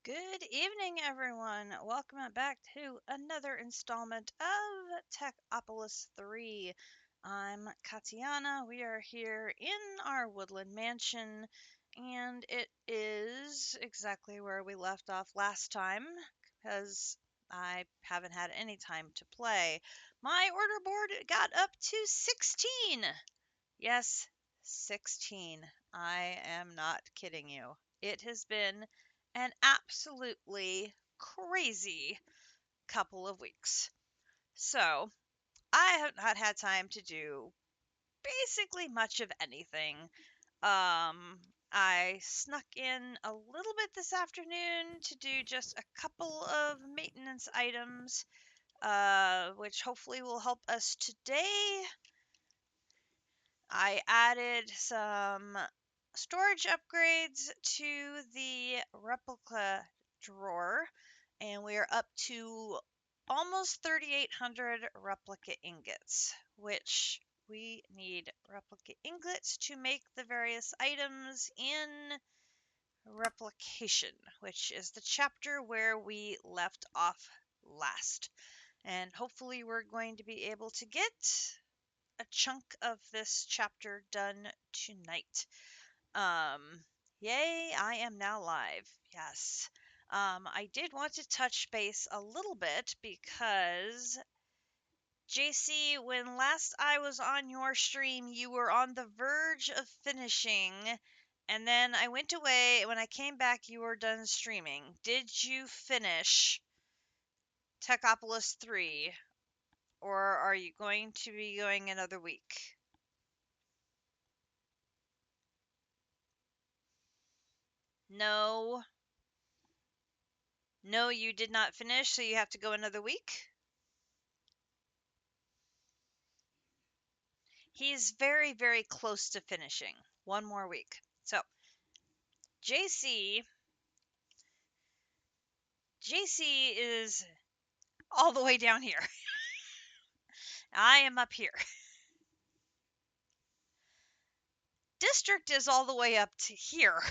Good evening, everyone. Welcome back to another installment of Techopolis 3. I'm Katiana. We are here in our woodland mansion, and it is exactly where we left off last time because I haven't had any time to play. My order board got up to 16. Yes, 16. I am not kidding you. It has been an absolutely crazy couple of weeks. So, I have not had time to do basically much of anything. I snuck in a little bit this afternoon to do just a couple of maintenance items, which hopefully will help us today. I added some storage upgrades to the replica drawer, and we are up to almost 3,800 replica ingots, which we need replica ingots to make the various items in replication, which is the chapter where we left off last. And hopefully we're going to be able to get a chunk of this chapter done tonight. Um, Yay, I am now live. Yes. I did want to touch base a little bit because JC, when last I was on your stream, you were on the verge of finishing, and then I went away. When I came back, you were done streaming. Did you finish Techopolis 3, or are you going to be going another week? No. No, you did not finish, so you have to go another week? He's very, very close to finishing. One more week. So, JC, JC is all the way down here. I am up here. District is all the way up to here.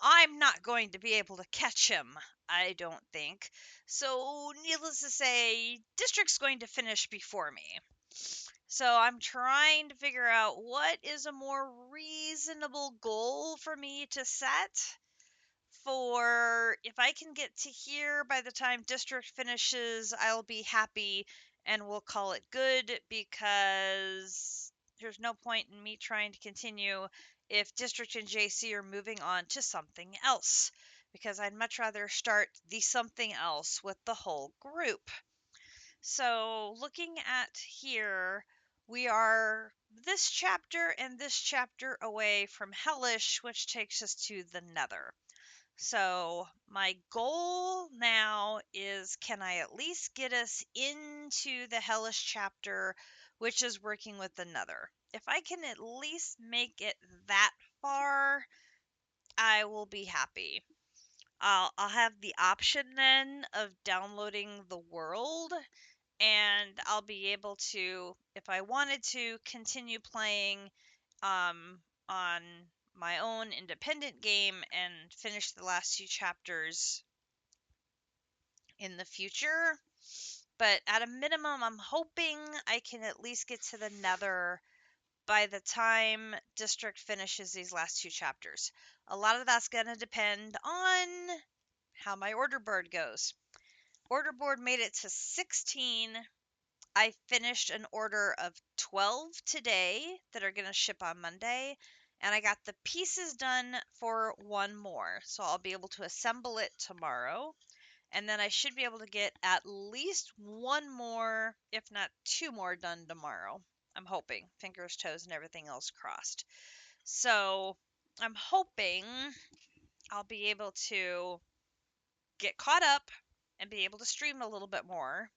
I'm not going to be able to catch him, I don't think. So, needless to say, District's going to finish before me. So I'm trying to figure out what is a more reasonable goal for me to set for if I can get to here by the time district finishes, I'll be happy and we'll call it good because there's no point in me trying to continue if district and JC are moving on to something else because I'd much rather start the something else with the whole group. So, looking at here, we are this chapter and this chapter away from Hellish, which takes us to the Nether. So, my goal now is can I at least get us into the Hellish chapter, which is working with the Nether? If I can at least make it that far, I will be happy. I'll have the option then of downloading the world and I'll be able to, if I wanted to, continue playing on my own independent game and finish the last few chapters in the future. But at a minimum, I'm hoping I can at least get to the Nether by the time District finishes these last two chapters. A lot of that's going to depend on how my order board goes. Order board made it to 16. I finished an order of 12 today that are going to ship on Monday, and I got the pieces done for one more. So I'll be able to assemble it tomorrow, and then I should be able to get at least one more, if not two more, done tomorrow. I'm hoping. Fingers, toes, and everything else crossed. So I'm hoping I'll be able to get caught up and be able to stream a little bit more.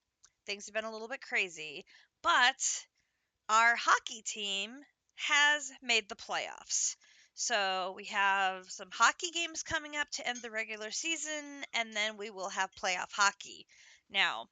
Things have been a little bit crazy, but our hockey team has made the playoffs. So we have some hockey games coming up to end the regular season, and then we will have playoff hockey. Now,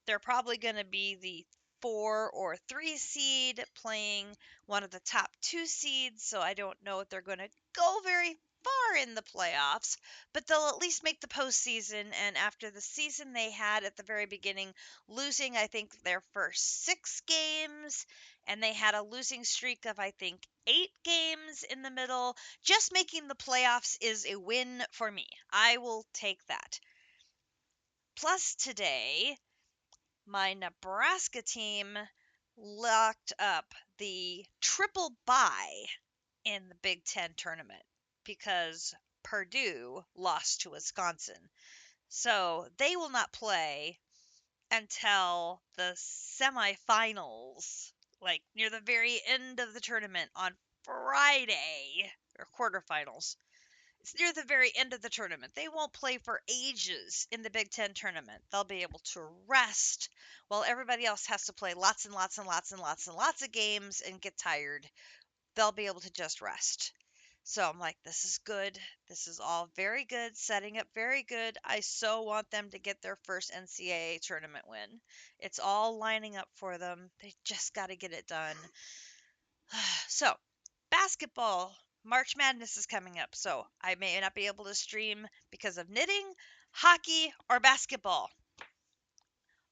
they're probably going to be the 4 or 3 seed playing one of the top 2 seeds, so I don't know if they're going to go very far in the playoffs, but they'll at least make the postseason. And after the season they had at the very beginning, losing, I think, their first 6 games, and they had a losing streak of, I think, 8 games in the middle, just making the playoffs is a win for me. I will take that. Plus, today, my Nebraska team locked up the triple bye in the Big Ten tournament because Purdue lost to Wisconsin. So they will not play until the semifinals, like near the very end of the tournament on Friday, or quarterfinals. It's near the very end of the tournament. They won't play for ages in the Big Ten tournament. They'll be able to rest while everybody else has to play lots and lots and lots and lots and lots of games and get tired. They'll be able to just rest. So I'm like, this is good. This is all very good, setting up very good. I so want them to get their first NCAA tournament win. It's all lining up for them. They just got to get it done. So, basketball. March Madness is coming up, so I may not be able to stream because of knitting, hockey, or basketball.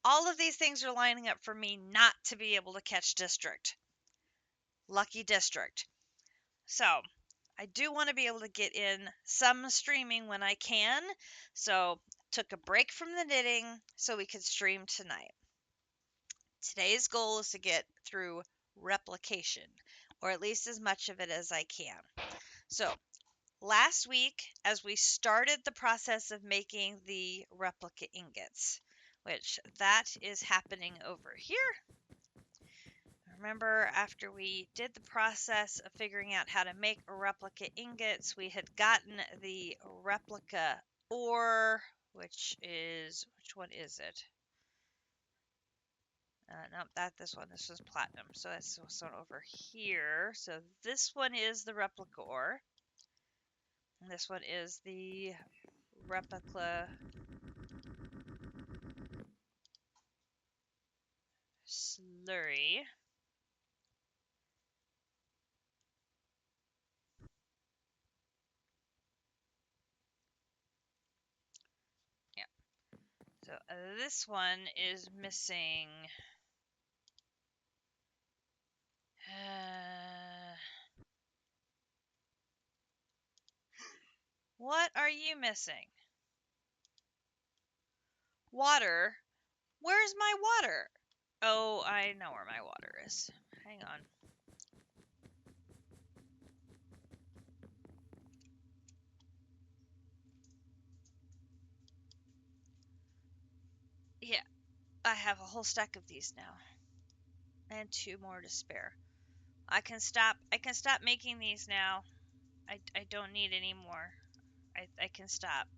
All of these things are lining up for me not to be able to catch district. Lucky district. So, I do want to be able to get in some streaming when I can. So, took a break from the knitting so we could stream tonight. Today's goal is to get through replication, or at least as much of it as I can. So, last week, as we started the process of making the replica ingots, which that is happening over here. Remember, after we did the process of figuring out how to make replica ingots, we had gotten the replica ore, which one is it? No, this one. This was platinum. So that's this one over here. So this one is the replica ore. And this one is the replica slurry. Yeah. So this one is missing. What are you missing? Water? Where's my water? Oh, I know where my water is. Hang on. Yeah, I have a whole stack of these now. And 2 more to spare. I can stop making these now. I don't need any more. I can stop.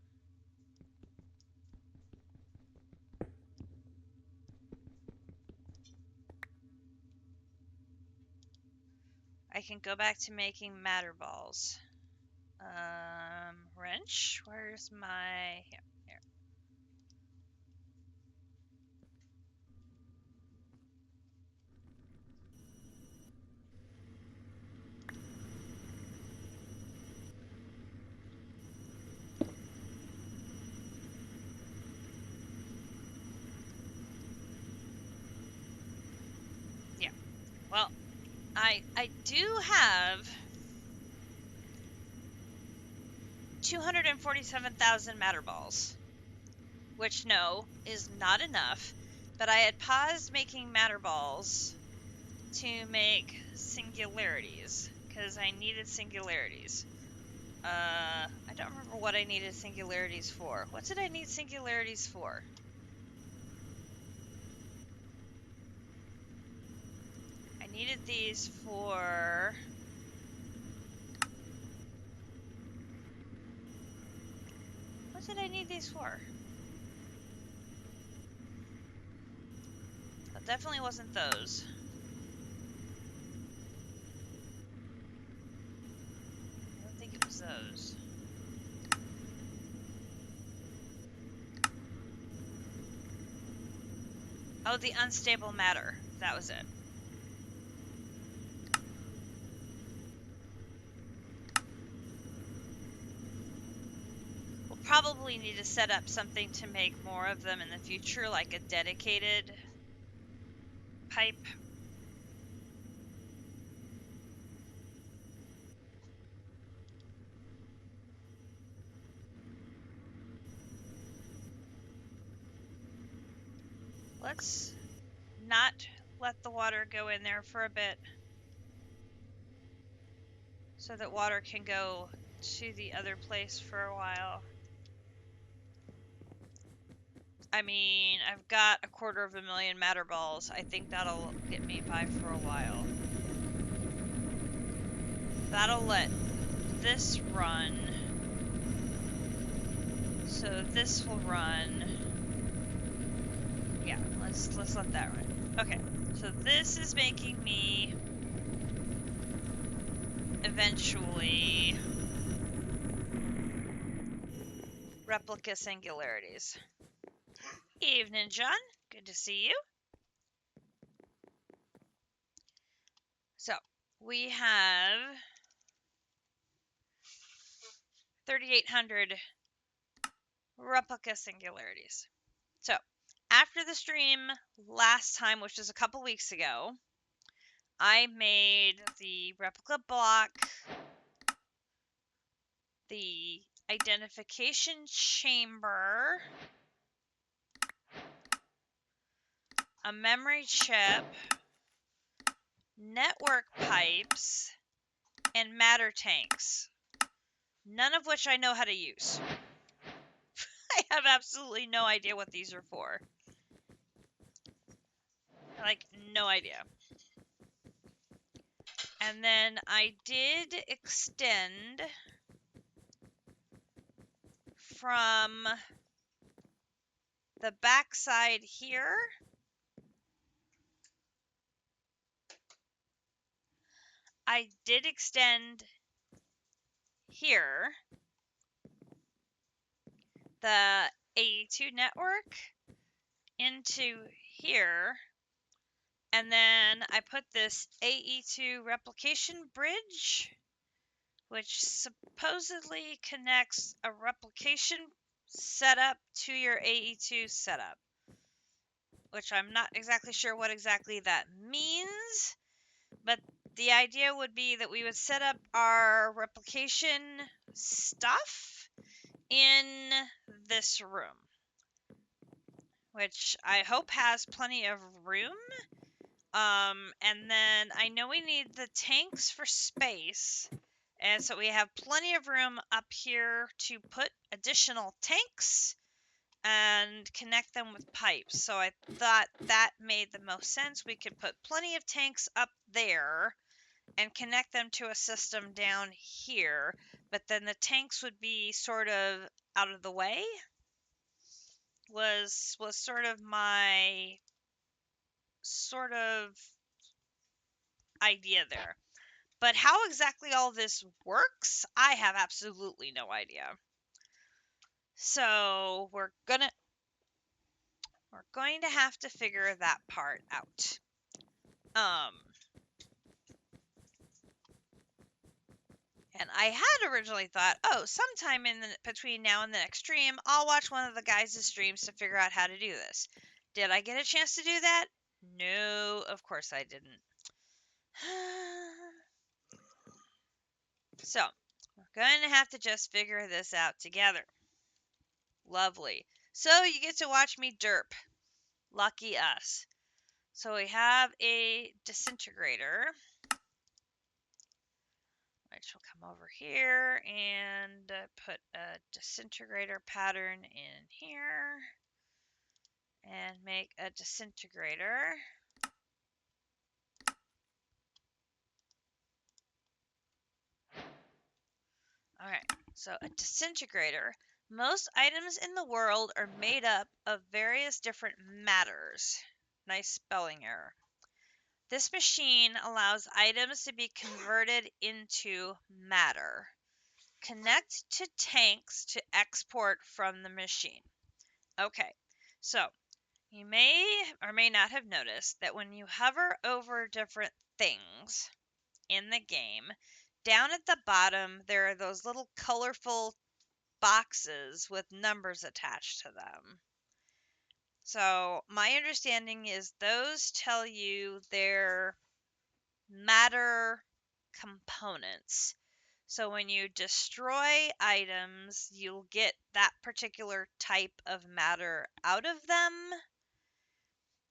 I can go back to making matter balls. Wrench? Where's my... Here. Yeah. Well, I do have 247,000 matter balls, which no, is not enough, but I had paused making matter balls to make singularities, because I needed singularities. I don't remember what I needed singularities for. What did I need singularities for? I needed these for... What did I need these for? That definitely wasn't those. I don't think it was those. Oh, the unstable matter. That was it. probably need to set up something to make more of them in the future, like a dedicated pipe. Let's not let the water go in there for a bit so that water can go to the other place for a while. I mean, I've got 250,000 matter balls. I think that'll get me by for a while. That'll let this run. So this will run. Yeah, let's let that run. Okay, so this is making me eventually replica singularities. Evening, John. Good to see you. So, we have 3,800 replica singularities. So, after the stream last time, which was a couple weeks ago, I made the replica block, the identification chamber, a memory chip, network pipes, and matter tanks. None of which I know how to use. I have absolutely no idea what these are for. Like, no idea. And then I did extend from the backside here. I did extend here the AE2 network into here, and then I put this AE2 replication bridge, which supposedly connects a replication setup to your AE2 setup, which I'm not exactly sure what exactly that means, but the idea would be that we would set up our replication stuff in this room, which I hope has plenty of room. And then I know we need the tanks for space, and so we have plenty of room up here to put additional tanks and connect them with pipes. So I thought that made the most sense. We could put plenty of tanks up there and connect them to a system down here, but then the tanks would be sort of out of the way. Was sort of my sort of idea there. But how exactly all this works, I have absolutely no idea. So we're going to have to figure that part out. And I had originally thought, oh, sometime between now and the next stream, I'll watch one of the guys' streams to figure out how to do this. Did I get a chance to do that? No, of course I didn't. So, we're going to have to just figure this out together. Lovely. So, you get to watch me derp. Lucky us. So, we have a disintegrator, which will come over here and put a disintegrator pattern in here and make a disintegrator. Alright, so a disintegrator. Most items in the world are made up of various different matters. Nice spelling error. This machine allows items to be converted into matter. Connect to tanks to export from the machine. Okay, so you may or may not have noticed that when you hover over different things in the game, down at the bottom there are those little colorful boxes with numbers attached to them. So my understanding is those tell you their matter components. So when you destroy items, you'll get that particular type of matter out of them.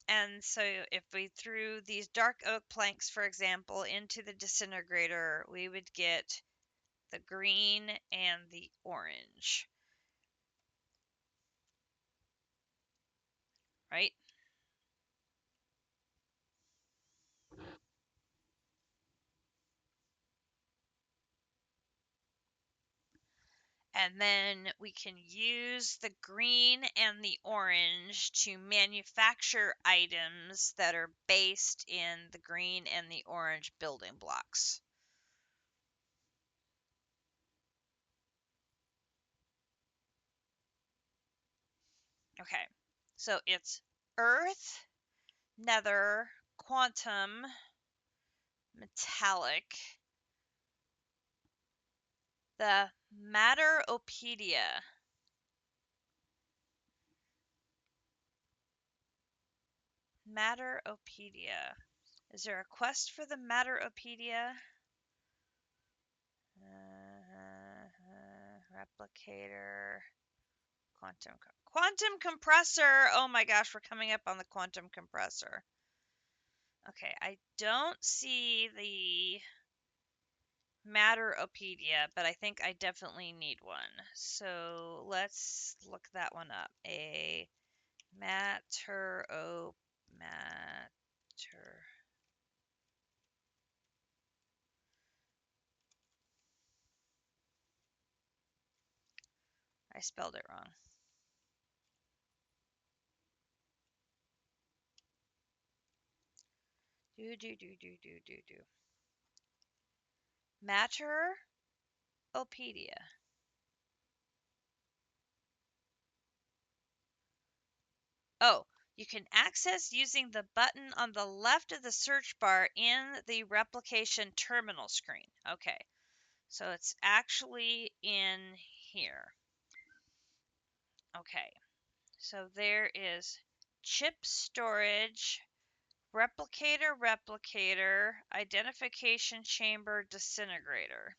And so if we threw these dark oak planks, for example, into the disintegrator, we would get the green and the orange. Right? And then we can use the green and the orange to manufacture items that are based in the green and the orange building blocks. Okay, so it's earth, nether, quantum, metallic, the Matteropedia. Matteropedia. Is there a quest for the Matteropedia? Replicator. Quantum compressor. Oh my gosh, we're coming up on the quantum compressor. Okay, I don't see the Matteropedia, but I think I definitely need one. So let's look that one up. A matter. I spelled it wrong. Do. Matteropedia. Oh, you can access using the button on the left of the search bar in the replication terminal screen. Okay, so it's actually in here. Okay, so there is chip storage, replicator, identification chamber, disintegrator.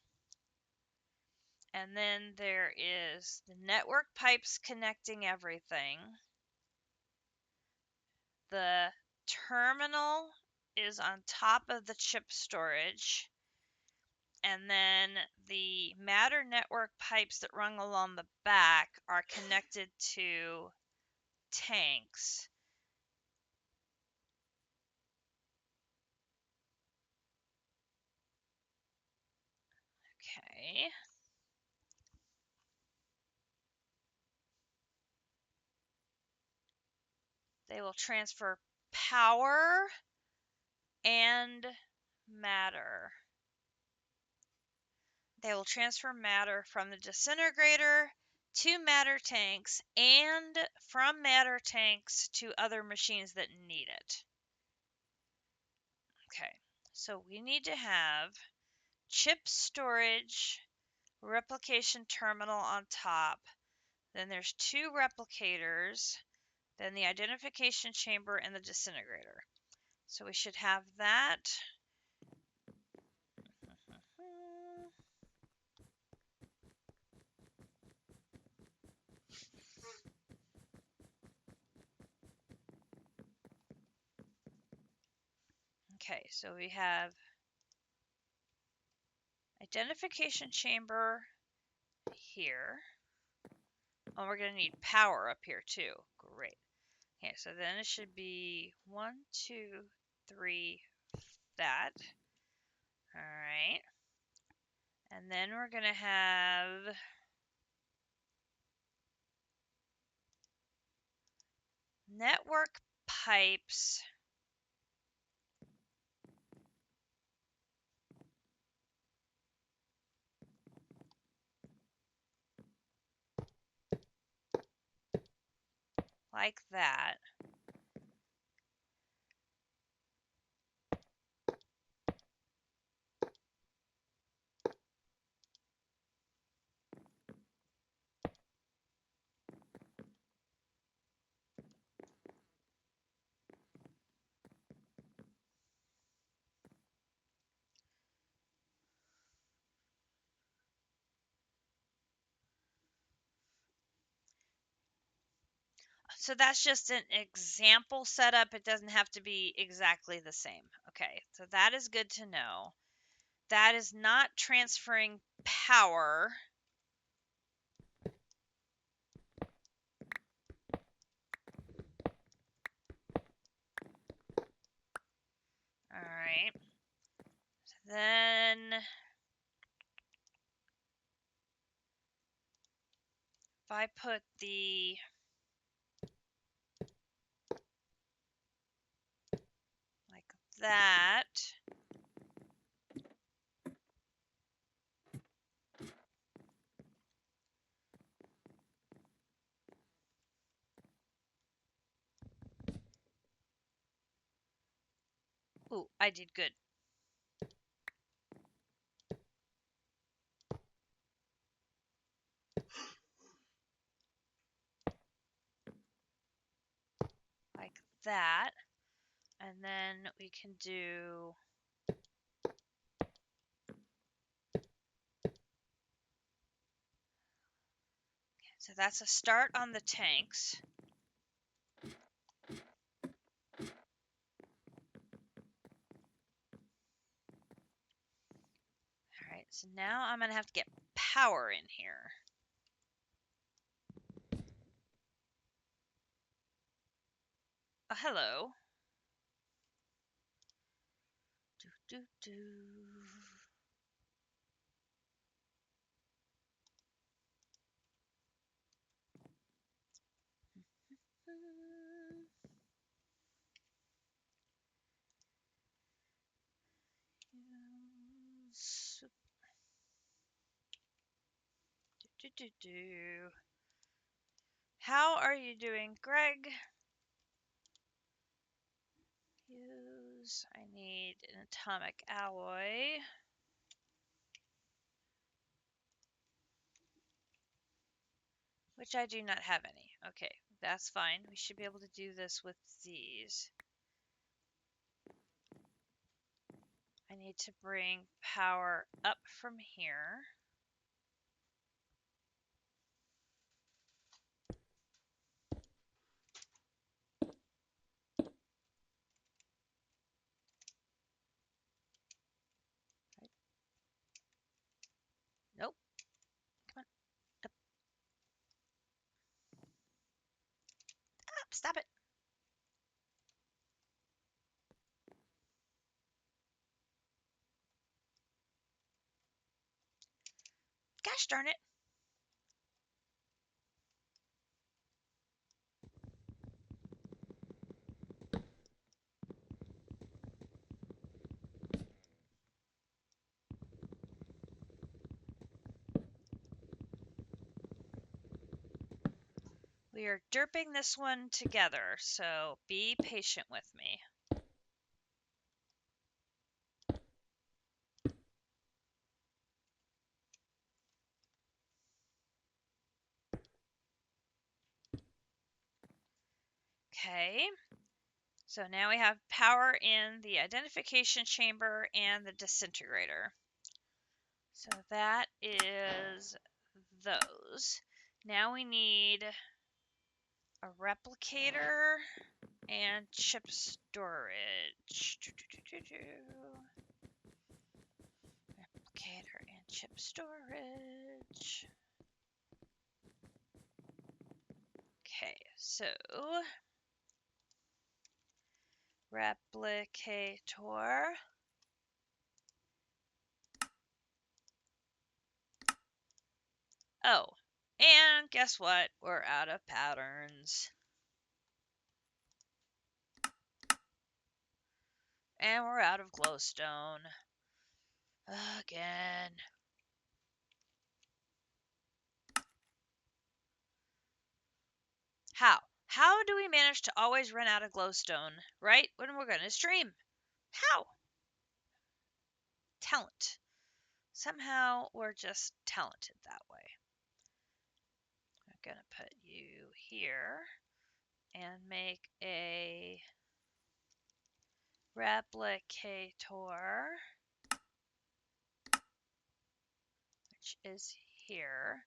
And then there is the network pipes connecting everything. The terminal is on top of the chip storage. And then the matter network pipes that run along the back are connected to tanks. Okay. They will transfer power and matter. They will transfer matter from the disintegrator to matter tanks and from matter tanks to other machines that need it. Okay, so we need to have chip storage, replication terminal on top. Then there's two replicators, then the identification chamber and the disintegrator. So we should have that. Okay, so we have identification chamber here. Oh, we're going to need power up here too. Great. Okay, so then it should be 1, 2, 3, that. All right. And then we're going to have network pipes. Like that. So that's just an example setup. It doesn't have to be exactly the same. Okay, so that is good to know. That is not transferring power. All right. Then if I put the like that, ooh, I did good. Like that. And then we can do so that's a start on the tanks. All right, so now I'm going to have to get power in here. Oh, hello. Do, do, do. Do, do, do. How are you doing, Greg? Use. I need an atomic alloy. Which I do not have any. Okay, that's fine. We should be able to do this with these. I need to bring power up from here. Nope. Come on. Up. Up. Stop it. Gosh darn it. We are derping this one together, so be patient with me. Okay, so now we have power in the identification chamber and the disintegrator. So that is those. Now we need a replicator and chip storage. Replicator and chip storage. Okay, so replicator. Oh, and guess what? We're out of patterns. And we're out of glowstone. Again. How? How do we manage to always run out of glowstone, right? When we're going to stream? How? Talent. Somehow we're just talented that way. I'm going to put you here and make a replicator, which is here.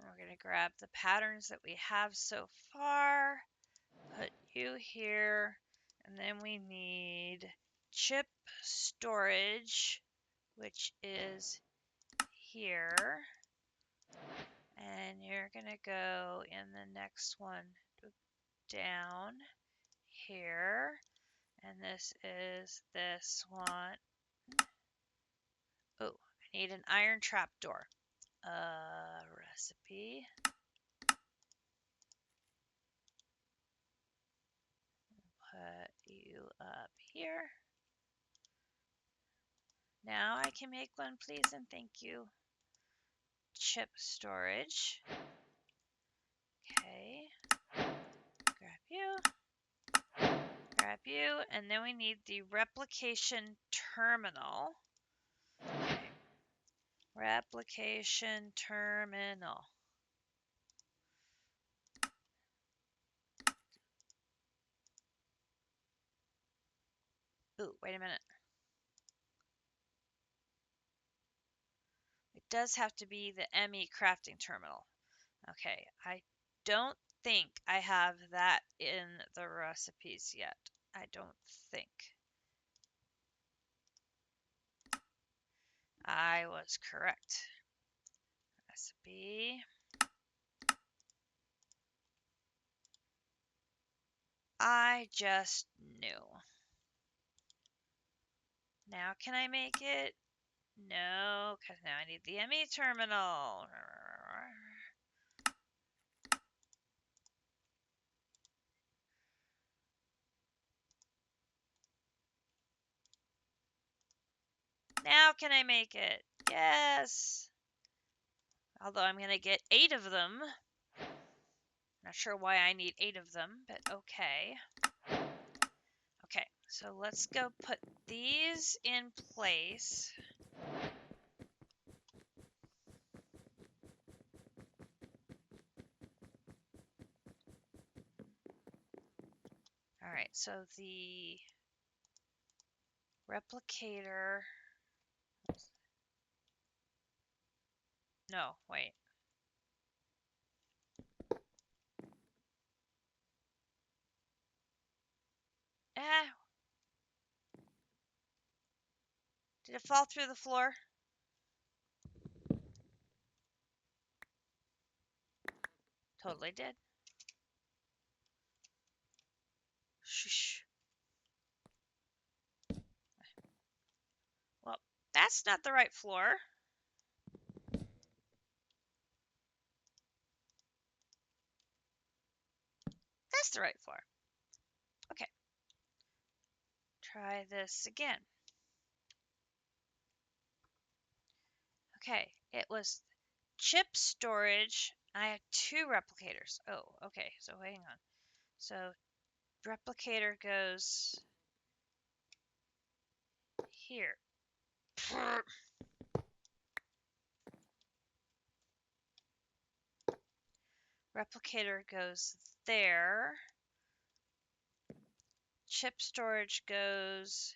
we're going to grab the patterns that we have so far, put you here, and then we need chip storage, which is here. And you're going to go in the next one down here. And this is this one. Oh, I need an iron trap door. Recipe. Put you up here. Now I can make one, please, and thank you. Chip storage. Okay. Grab you. Grab you. And then we need the replication terminal. Okay. Replication terminal. Ooh, wait a minute. It does have to be the ME crafting terminal. Okay, I don't think I have that in the recipes yet. I don't think. I was correct. Recipe. I just knew. Now can I make it? No, because now I need the ME terminal. Now can I make it? Yes. Although I'm going to get 8 of them. Not sure why I need 8 of them, but okay. Okay, so let's go put these in place. All right, so the replicator. No, wait. Ah. Did it fall through the floor? Totally did. Shh. Well, that's not the right floor. That's the right floor. Okay. Try this again. Okay, it was chip storage. I had 2 replicators. Oh, okay, so hang on. So replicator goes here. Replicator goes there. Chip storage goes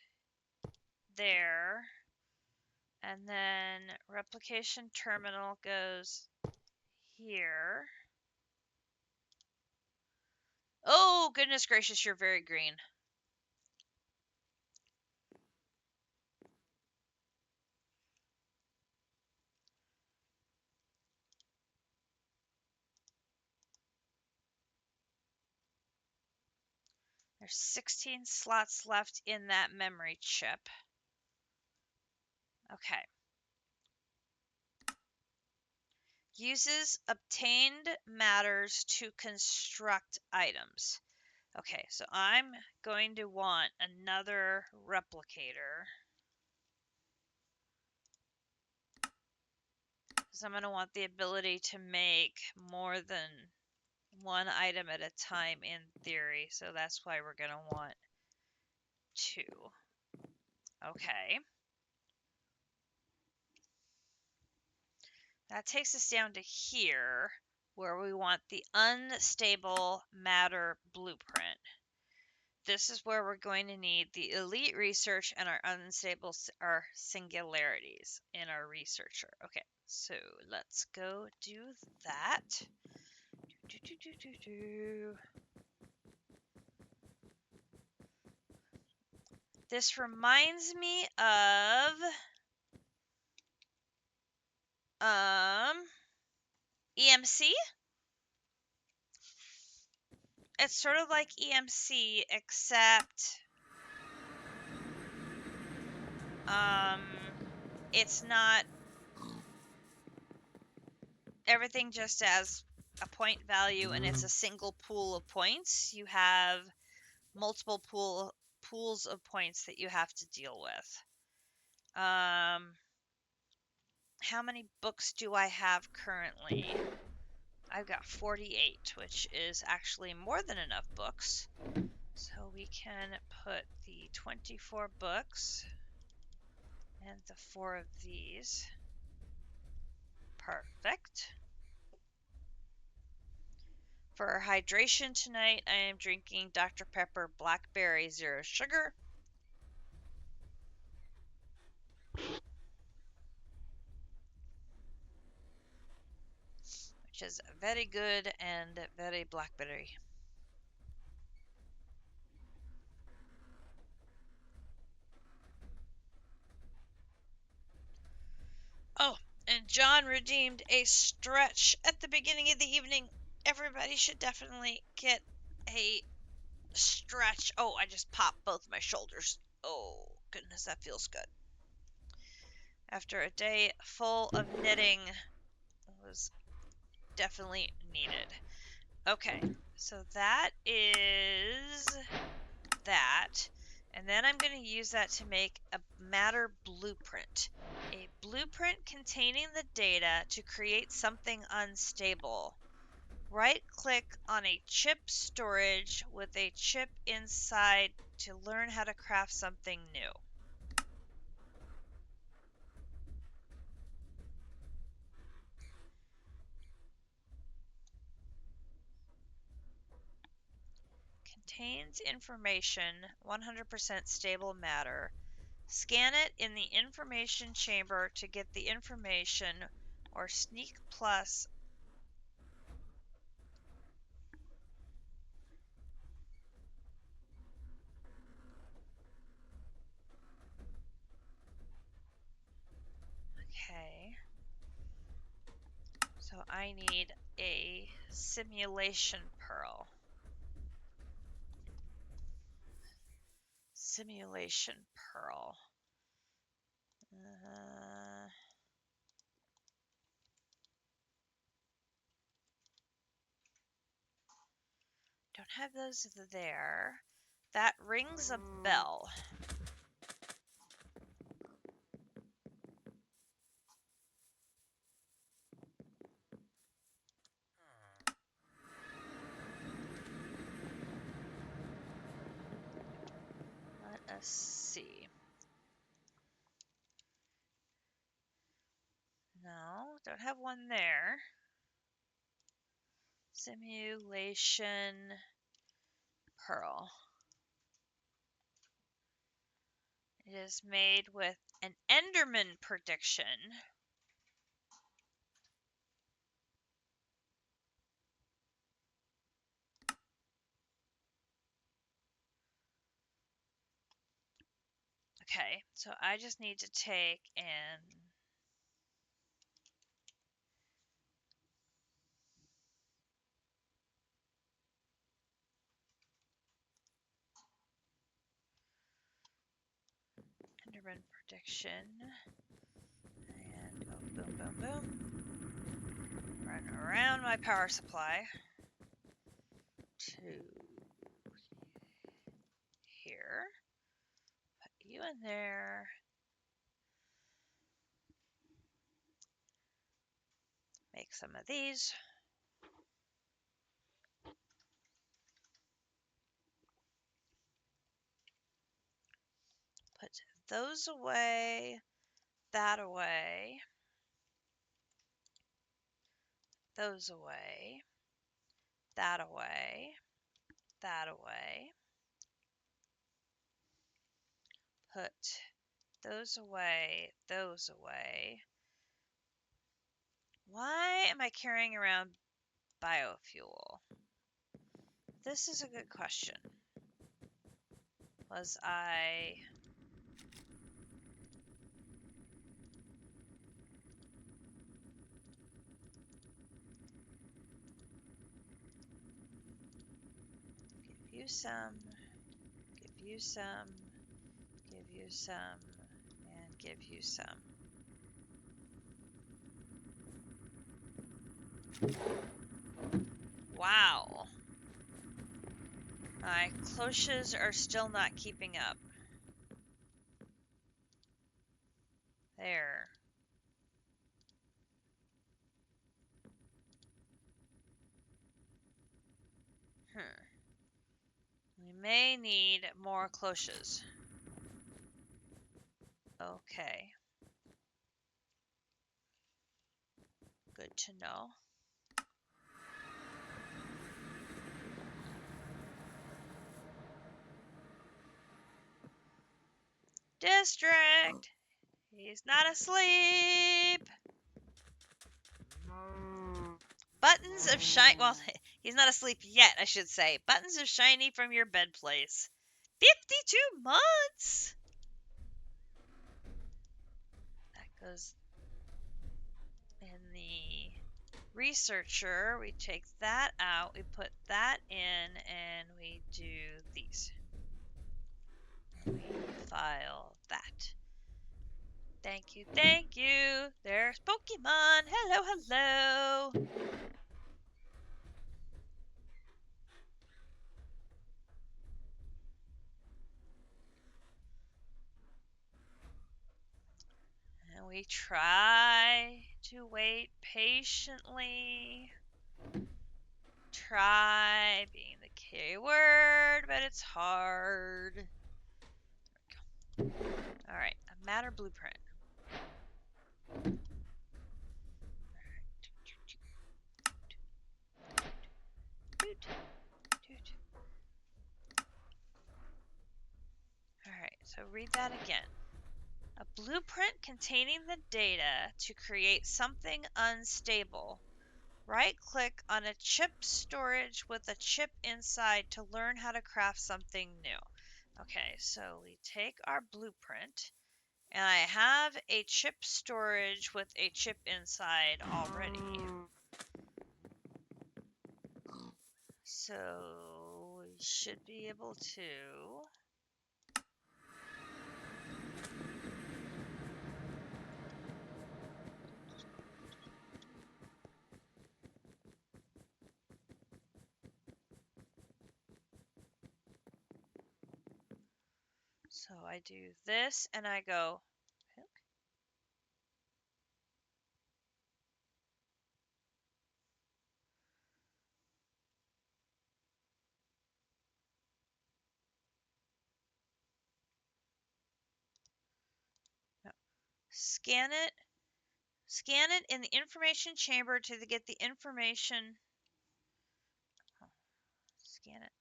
there. And then replication terminal goes here. Oh, goodness gracious, you're very green. There's 16 slots left in that memory chip. Okay. Uses obtained matters to construct items. Okay, so I'm going to want another replicator. Because I'm going to want the ability to make more than one item at a time in theory. So that's why we're going to want 2. Okay. That takes us down to here, where we want the unstable matter blueprint. This is where we're going to need the elite research and our unstable, our singularities in our researcher. Okay, So let's go do that. This reminds me of EMC. It's sort of like EMC, except it's not everything just as a point value and it's a single pool of points. You have multiple pools of points that you have to deal with. How many books do I have currently? I've got 48, which is actually more than enough books. So we can put the 24 books and the 4 of these. Perfect. For hydration tonight, I am drinking Dr. Pepper Blackberry Zero Sugar. Which is very good and very blackberry. Oh, and John redeemed a stretch at the beginning of the evening. Everybody should definitely get a stretch. Oh, I just popped both my shoulders. Oh, goodness, that feels good. After a day full of knitting, it was definitely needed. Okay, so that is that. And then I'm going to use that to make a matter blueprint. A blueprint containing the data to create something unstable. Right-click on a chip storage with a chip inside to learn how to craft something new. Contains information, 100% stable matter. Scan it in the information chamber to get the information, or sneak plus. Okay. So I need a simulation pearl. Simulation pearl. Don't have those there. That rings a bell. Let us see. No, don't have one there. Simulation pearl. It is made with an Enderman prediction. Okay, so I just need to take and Enderman prediction and go boom, boom, boom. Run around my power supply to here. Put you in there. Make some of these. Put those away, that away, those away, that away, that away. Put those away, Why am I carrying around biofuel? This is a good question. Was I... Give you some, give you some, give you some, and give you some. Wow. My cloches are still not keeping up. There. We may need more cloches. Okay. Good to know. District! He's not asleep! Buttons of shine. Well, he's not asleep yet, I should say. Buttons of shiny from your bed place. 52 months! That goes in the researcher. We take that out, we put that in, and we do these. And we file that. Thank you, thank you. There's Pokemon. Hello, hello. And we try to wait patiently. Try being the key word, but it's hard. Alright, a matter blueprint. Alright, so read that again. A blueprint containing the data to create something unstable. Right-click on a chip storage with a chip inside to learn how to craft something new. Okay, so we take our blueprint, and I have a chip storage with a chip inside already. So we should be able to... So I do this, and I go... No. Scan it in the information chamber to get the information. Oh, scan it.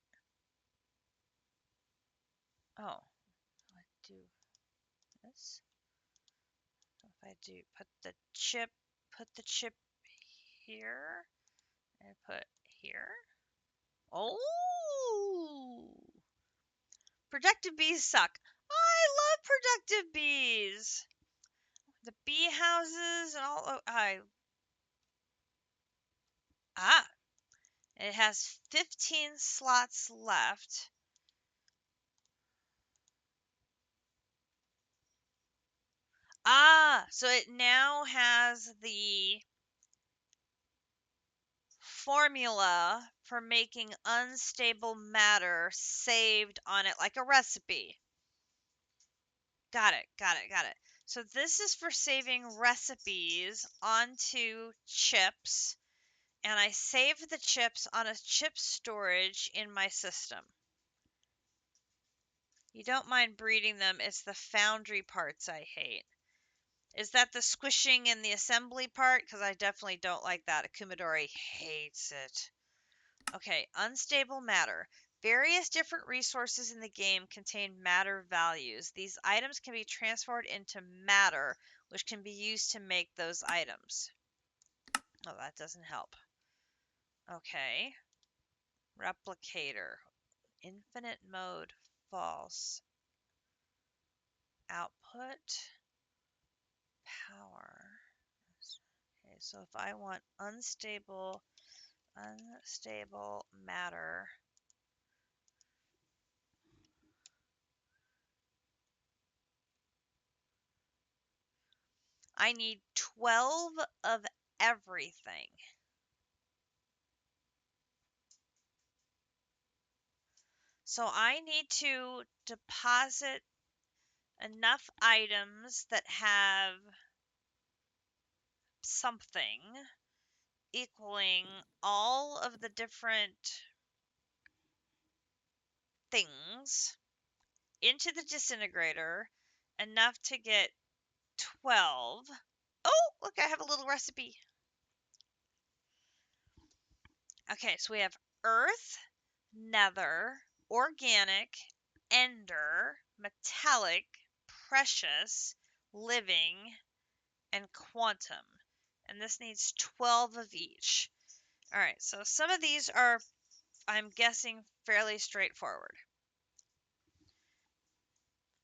Oh, I do this. If I do put the chip here and put here. Oh, productive bees suck. I love productive bees. The bee houses and all. It has 15 slots left. So it now has the formula for making unstable matter saved on it like a recipe. Got it. So this is for saving recipes onto chips, and I save the chips on a chip storage in my system. You don't mind breeding them, it's the foundry parts I hate. Is that the squishing and the assembly part? Because I definitely don't like that. Akumidori hates it. Okay, unstable matter. Various different resources in the game contain matter values. These items can be transformed into matter, which can be used to make those items. Oh, that doesn't help. Okay. Replicator. Infinite mode. False. Output. Power. Okay, so if I want unstable matter, I need 12 of everything. So I need to deposit enough items that have something equaling all of the different things into the disintegrator, enough to get 12. Oh, look, I have a little recipe. Okay, so we have earth, nether, organic, ender, metallic, precious, living, and quantum. And this needs 12 of each. All right, so some of these are, I'm guessing, fairly straightforward.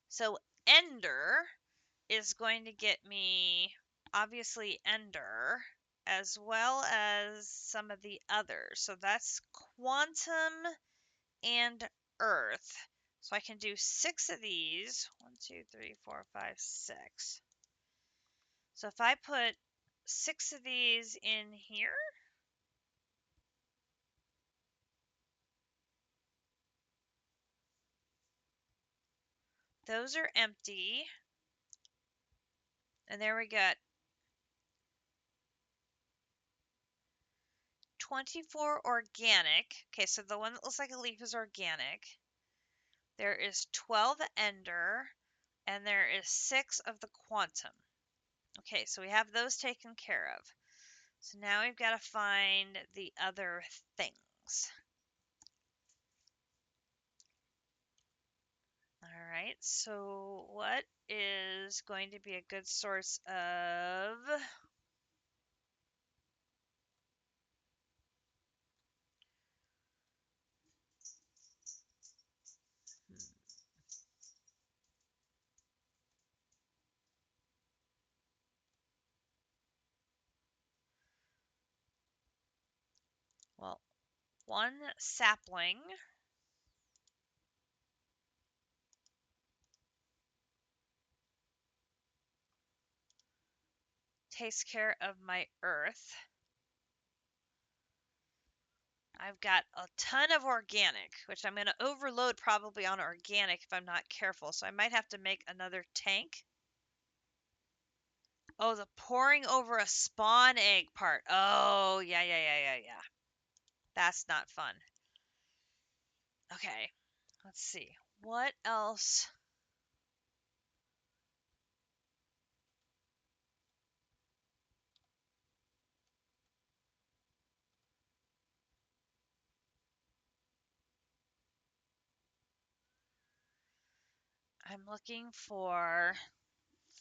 So ender is going to get me, obviously, ender, as well as some of the others. So that's quantum and earth. So I can do 6 of these. 1, 2, 3, 4, 5, 6. So if I put 6 of these in here, those are empty. And there we got 24 organic. Okay, so the one that looks like a leaf is organic. There is 12 ender, and there is 6 of the quantum. Okay, so we have those taken care of. So now we've got to find the other things. All right, so what is going to be a good source of... Well, 1 sapling takes care of my earth. I've got a ton of organic, which I'm going to overload probably on organic if I'm not careful. So I might have to make another tank. Oh, the pouring over a spawn egg part. Oh, yeah. That's not fun. Okay, let's see. What else? I'm looking for...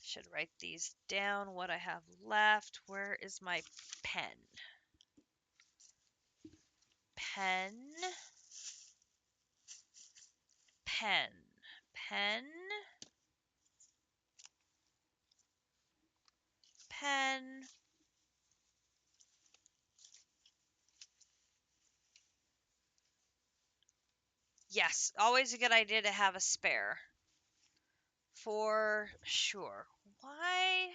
Should write these down, what I have left. Where is my pen? Pen. Pen. Pen. Pen. Yes, always a good idea to have a spare. For sure. Why?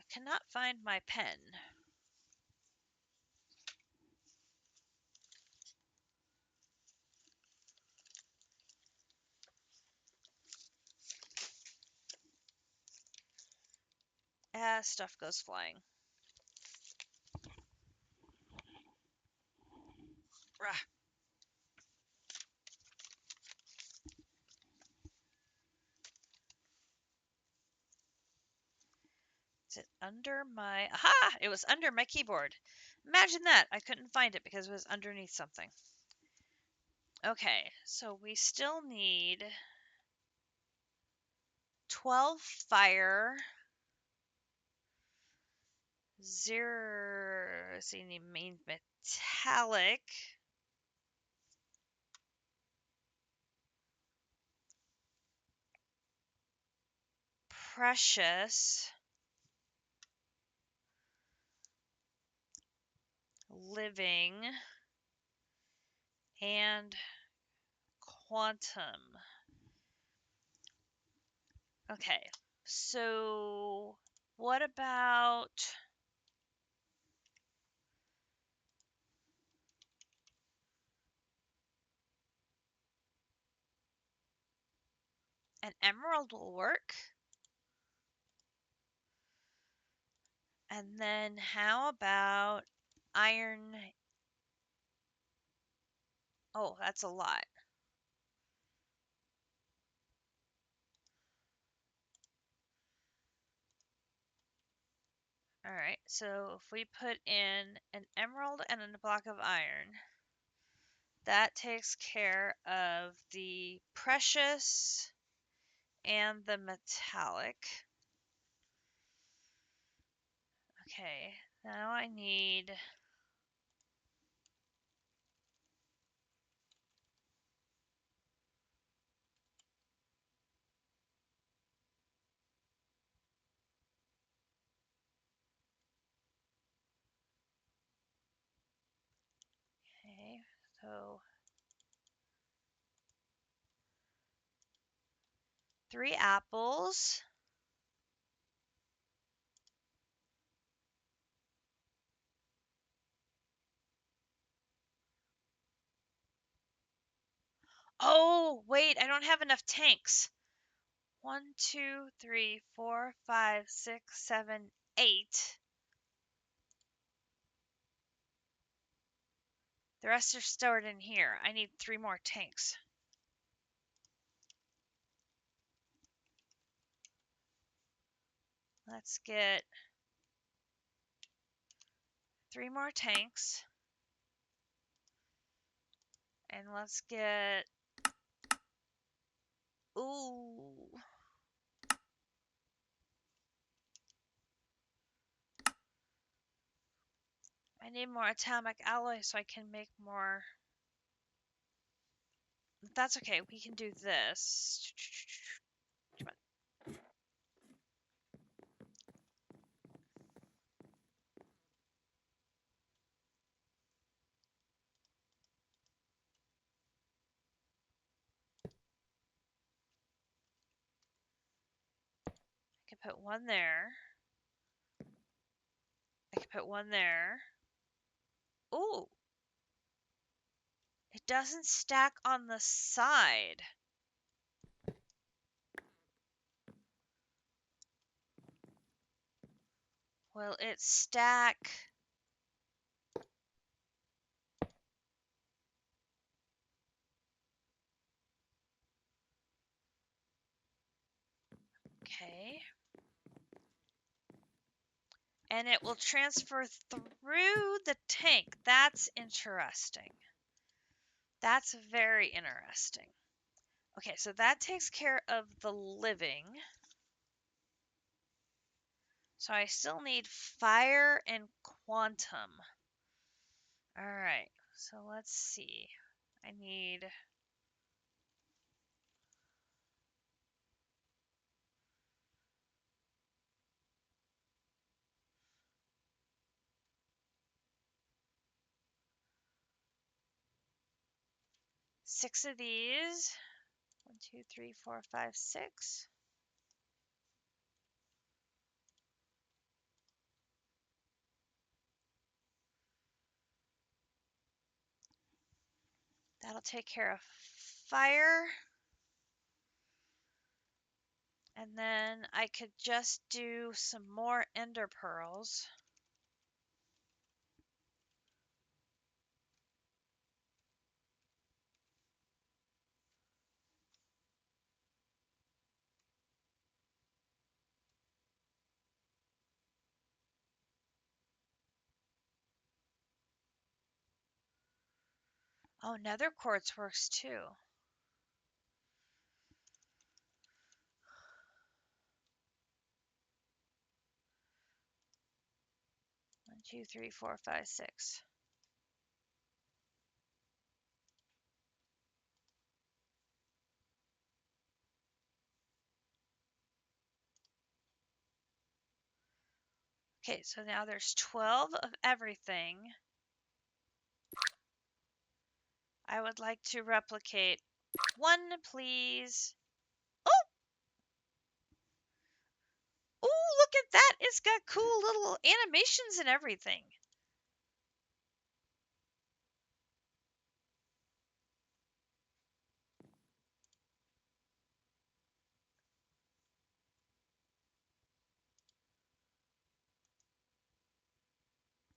I cannot find my pen. Stuff goes flying. Rah. Is it under my... Aha! It was under my keyboard. Imagine that. I couldn't find it because it was underneath something. Okay, so we still need 12 fire, 0, so you need main metallic, precious, living, and quantum. Okay, so what about an emerald will work? And then how about iron? Oh, that's a lot. All right, so if we put in an emerald and a block of iron, that takes care of the precious and the metallic. Okay, now I need... Okay, so 3 apples. Oh, wait, I don't have enough tanks. 1, 2, 3, 4, 5, 6, 7, 8. The rest are stored in here. I need 3 more tanks. Let's get 3 more tanks. And let's get... Ooh. I need more atomic alloy so I can make more... That's okay, we can do this. Come on. I can put 1 there. I can put 1 there. Ooh. It doesn't stack on the side. Will it stack? Okay. And it will transfer through the tank. That's interesting. That's very interesting. Okay, so that takes care of the living. So I still need fire and quantum. All right, so let's see. I need... six of these. 1, 2, 3, 4, 5, 6. That'll take care of fire. And then I could just do some more ender pearls. Oh, nether quartz works too. One, two, three, four, five, six. Okay, so now there's 12 of everything. I would like to replicate one, please. Oh! Oh, look at that! It's got cool little animations and everything.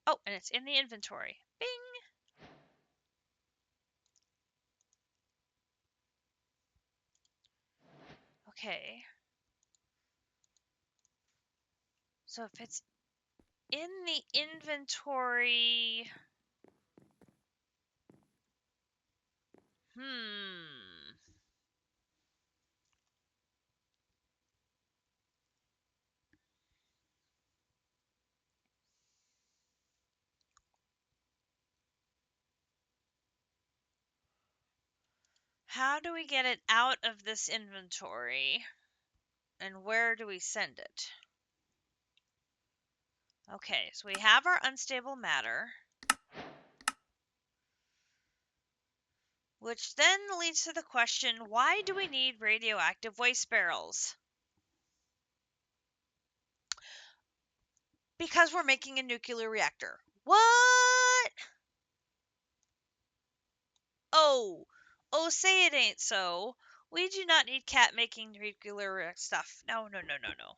Oh, and it's in the inventory. Bing! Okay. So if it's in the inventory... How do we get it out of this inventory? And where do we send it? Okay, so we have our unstable matter, which then leads to the question, why do we need radioactive waste barrels? Because we're making a nuclear reactor. What? Oh, say it ain't so. We do not need cat making nuclear stuff. No, no, no, no, no.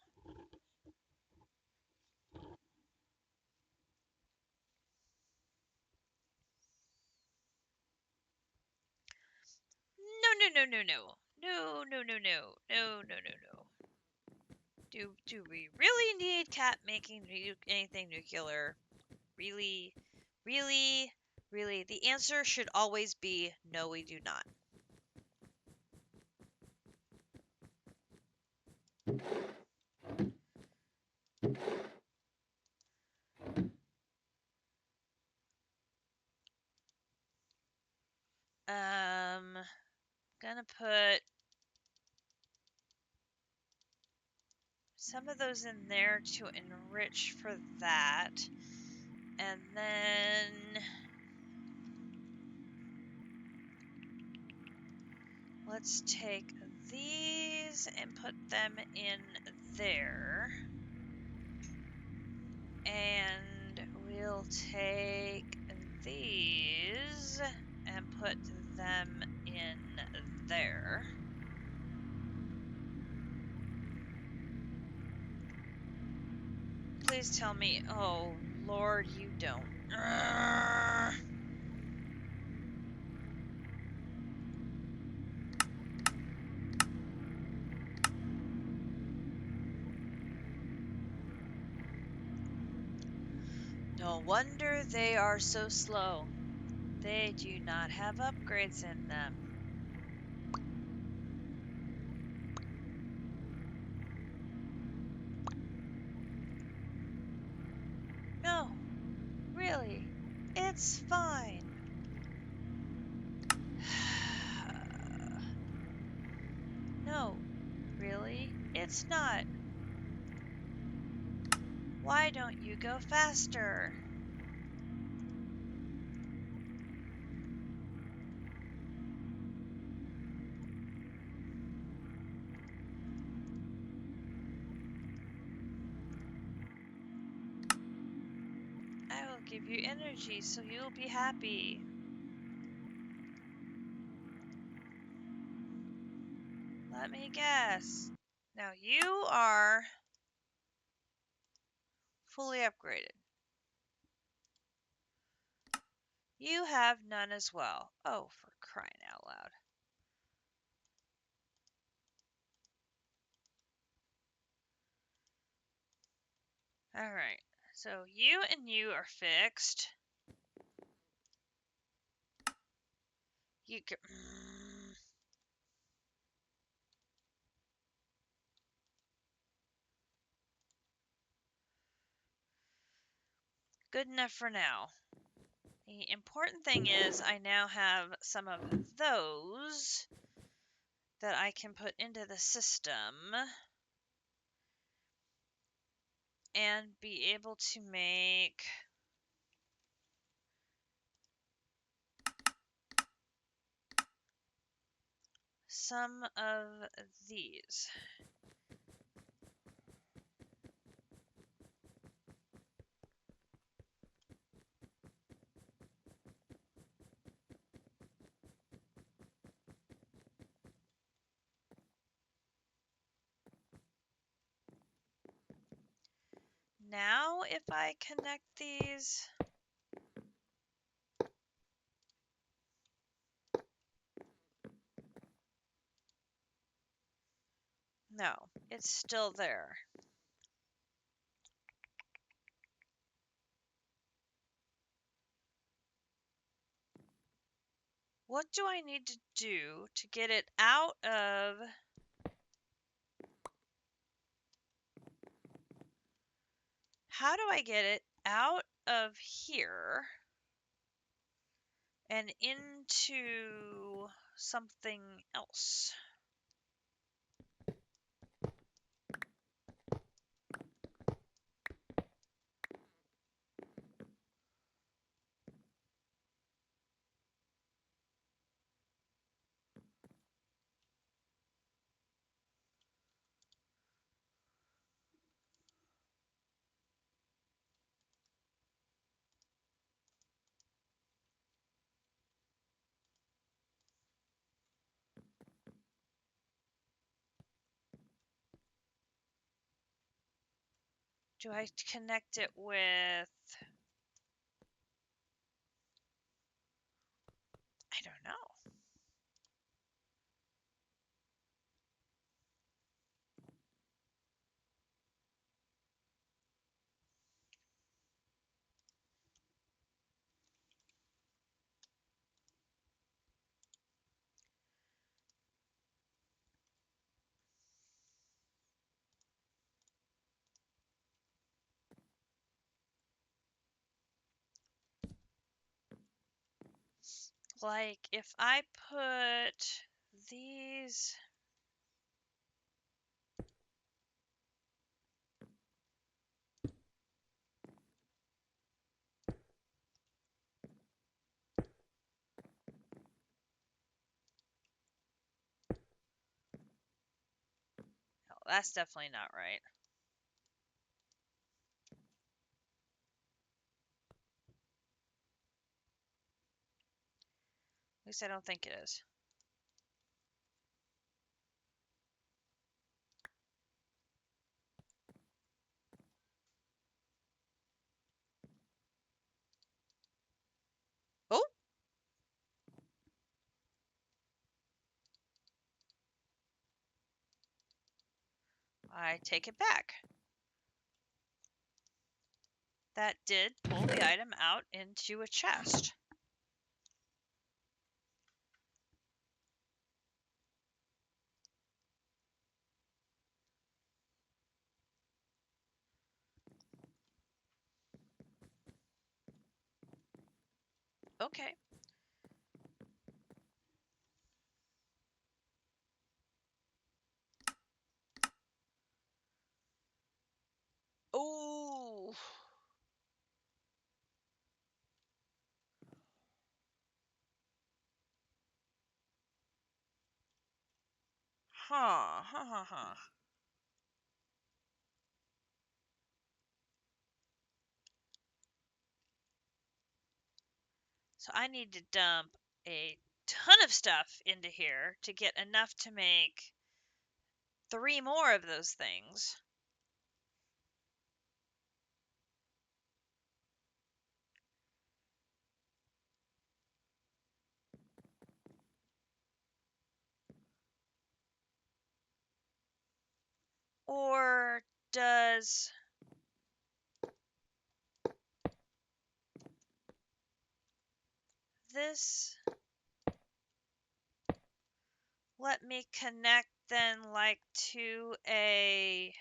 No, no, no, no, no. No, no, no, no. No, no, no, no. Do we really need cat making anything nuclear? Really? Really? Really? The answer should always be no, we do not. Gonna put some of those in there to enrich for that. And then let's take these and put them in there. And we'll take these and put them in there. Please tell me, oh Lord, you don't. No wonder they are so slow. They do not have upgrades in them. No, really, it's fine. No, really, it's not. Why don't you go faster? I will give you energy so you'll be happy. Let me guess. Now you are fully upgraded. You have none as well. Oh, for crying out loud. Alright, so you and you are fixed. You could, good enough for now. The important thing is I now have some of those that I can put into the system and be able to make some of these. Now if I connect these, no, it's still there. What do I need to do to get it out of... How do I get it out of here and into something else? Do I connect it with... I don't know. Like, if I put these... No, that's definitely not right. At least I don't think it is. Oh! I take it back. That did pull the item out into a chest. Okay. Oh! Huh. Huh, huh, huh. So I need to dump a ton of stuff into here to get enough to make 3 more of those things. Or does... this... let me connect then like to a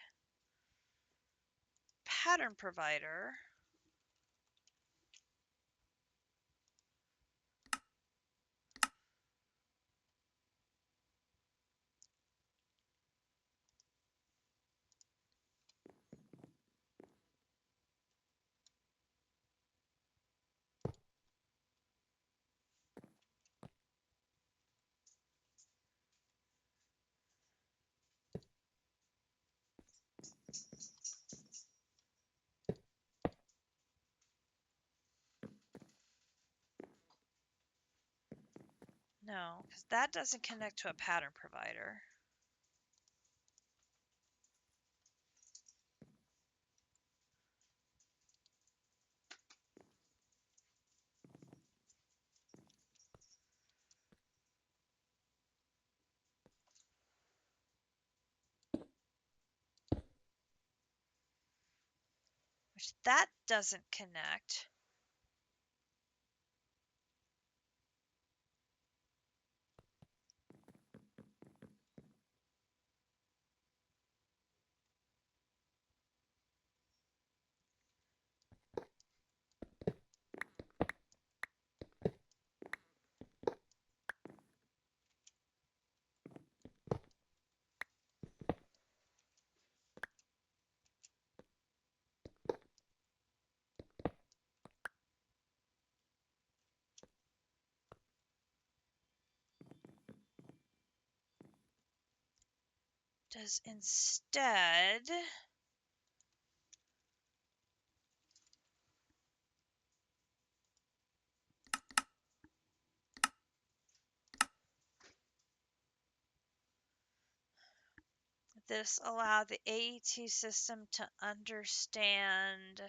pattern provider. No, because that doesn't connect to a pattern provider. Which that doesn't connect. Does instead this allow the AET system to understand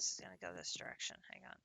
this is going to go this direction. Hang on.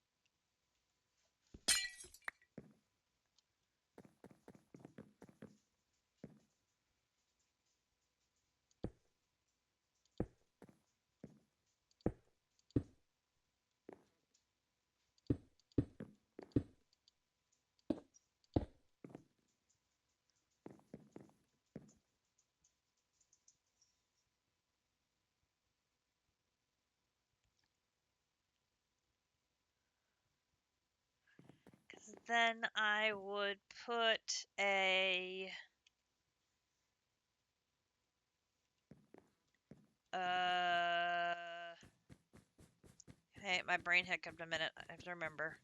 Then I would put a hey, my brain hiccuped a minute. I have to remember.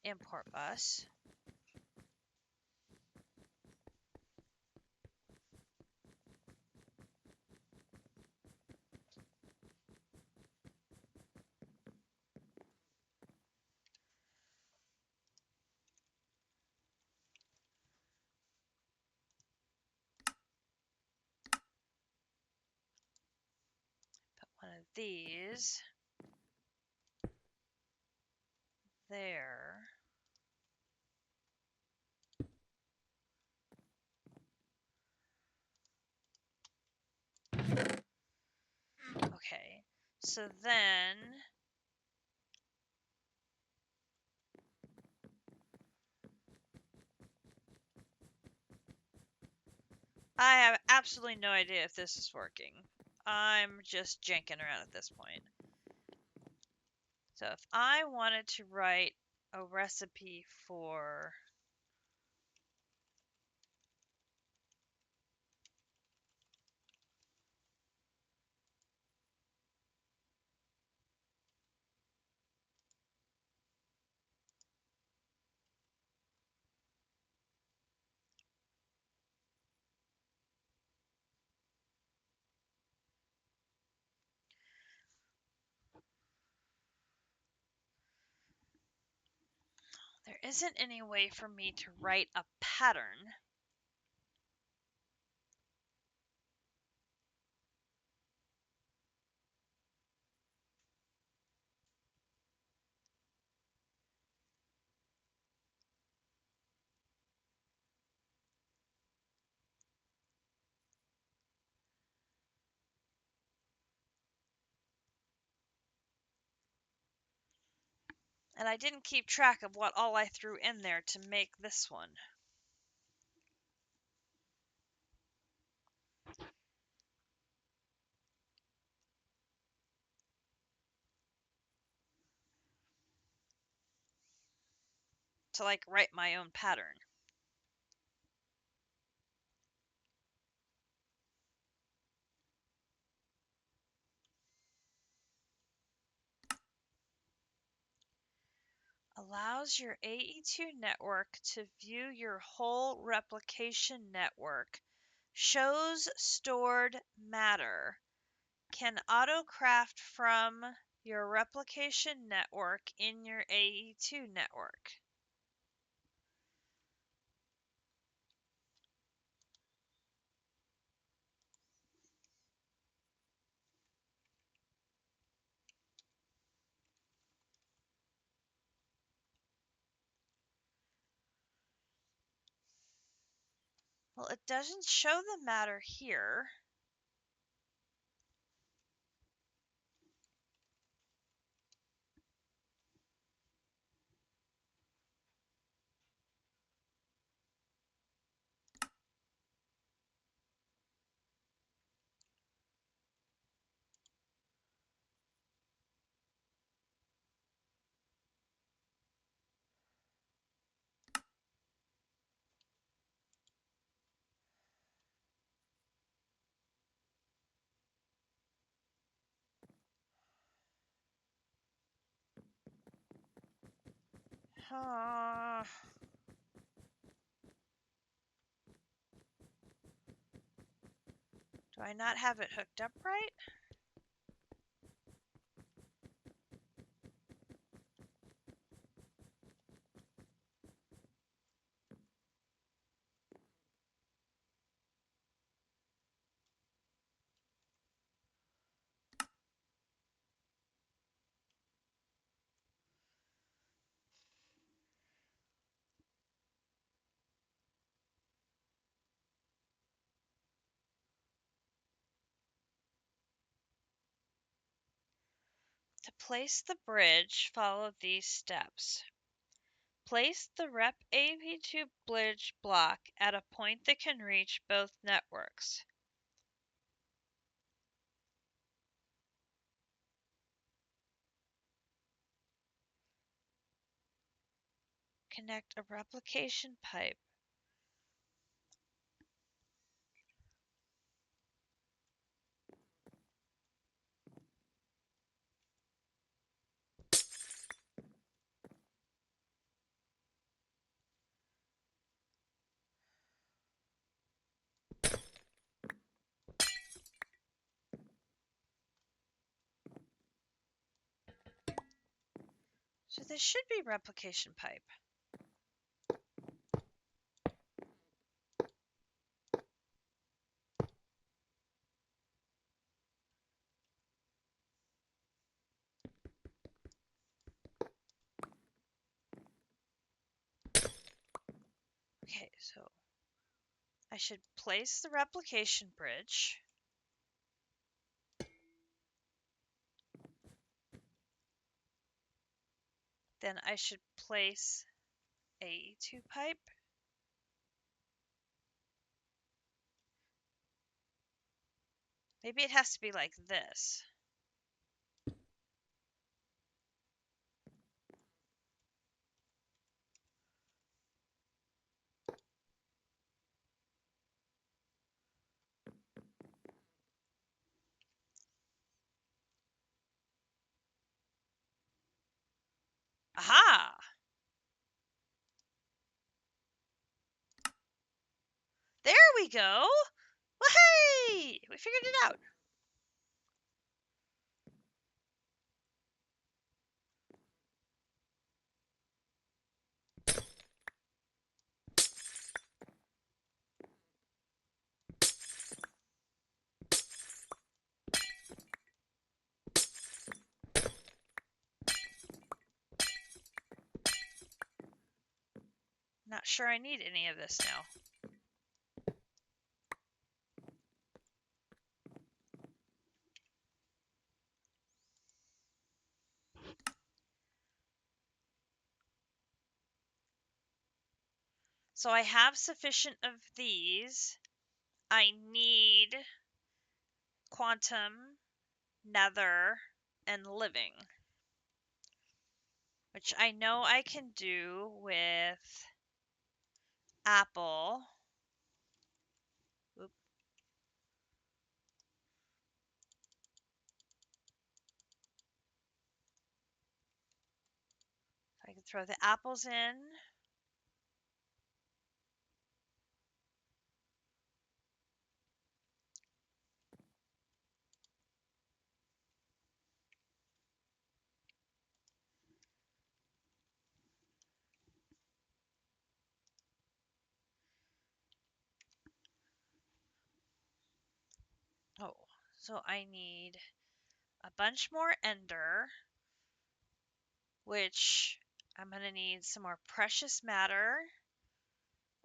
Import bus. Put one of these there. Okay, so then I have absolutely no idea if this is working. I'm just janking around at this point. So if I wanted to write a recipe for there isn't any way for me to write a pattern. And I didn't keep track of what all I threw in there to make this one. To like write my own pattern. Allows your AE2 network to view your whole replication network. Shows stored matter. Can autocraft from your replication network in your AE2 network. Well, it doesn't show the matter here. Do I not have it hooked up right? To place the bridge, follow these steps. Place the Rep AP2 bridge block at a point that can reach both networks. Connect a replication pipe. So this should be replication pipe. Okay, so I should place the replication bridge. Then I should place AE2 pipe. Maybe it has to be like this. Aha! There we go! Wahey! We figured it out. Not sure I need any of this now. So I have sufficient of these. I need quantum, nether, and living, which I know I can do with apple. Oop. I can throw the apples in. Oh, so I need a bunch more ender, which I'm going to need some more precious matter,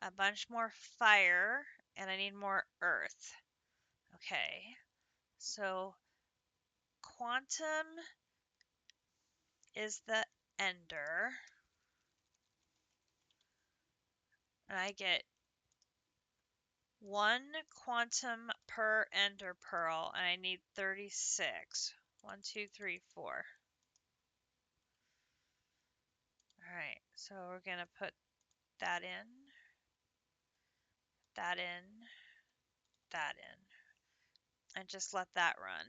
a bunch more fire, and I need more earth. Okay, so quantum is the ender, and I get 1 quantum per ender pearl, and I need 36. 1, 2, 3, 4. Alright, so we're going to put that in, that in, that in, and just let that run.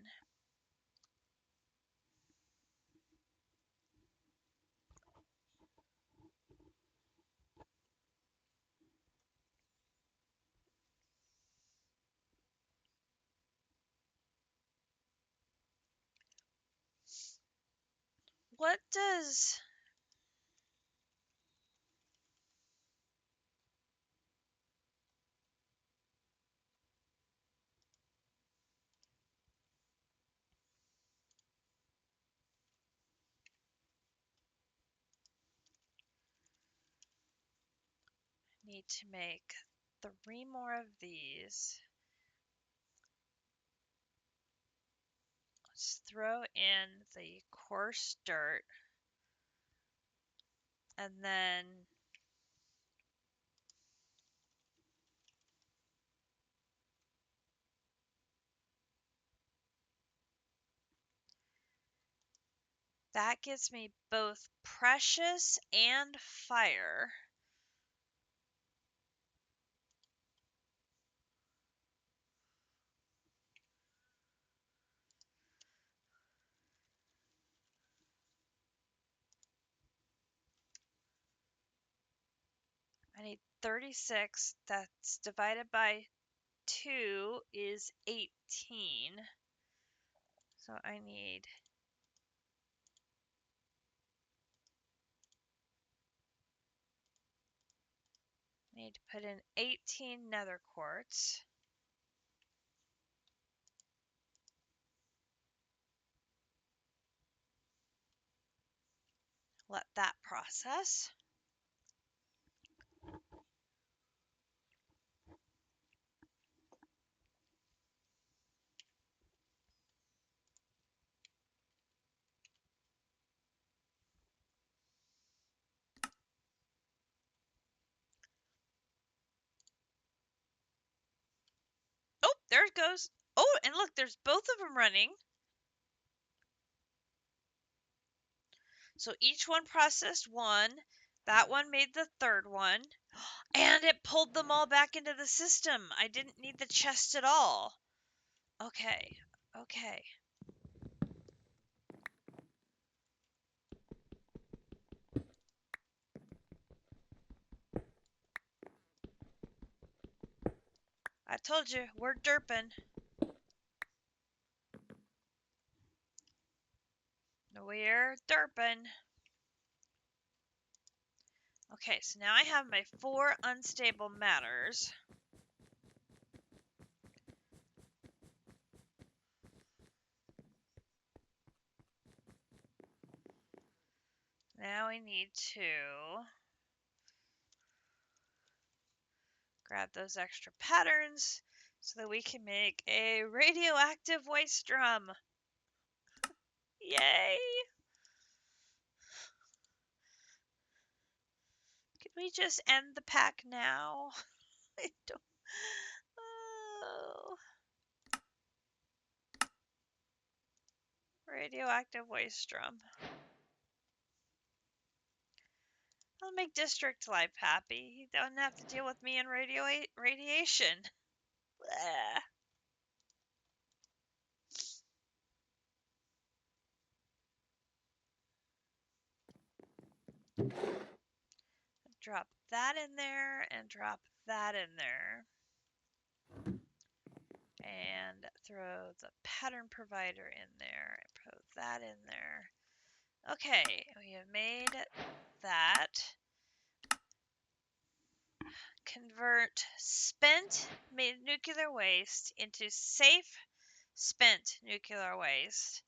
What does need to make 3 more of these? Let's throw in the coarse dirt, and then that gives me both precious and fire. I need 36. That's divided by 2 is 18. So I need to put in 18 nether quartz. Let that process. Oh, there it goes. Oh, and look, there's both of them running. So each one processed 1. That one made the 3rd one. And it pulled them all back into the system. I didn't need the chest at all. Okay, okay. I told you, we're derping. We're derping. Okay, so now I have my 4 unstable matters. Now we need to grab those extra patterns so that we can make a radioactive waste drum. Yay! we just end the pack now? I don't. Oh. Radioactive waste drum. I'll make District life happy. He don't have to deal with me and radiation. Blah. Drop that in there and drop that in there. And throw the pattern provider in there and put that in there. Okay, we have made that. Convert spent nuclear waste into safe spent nuclear waste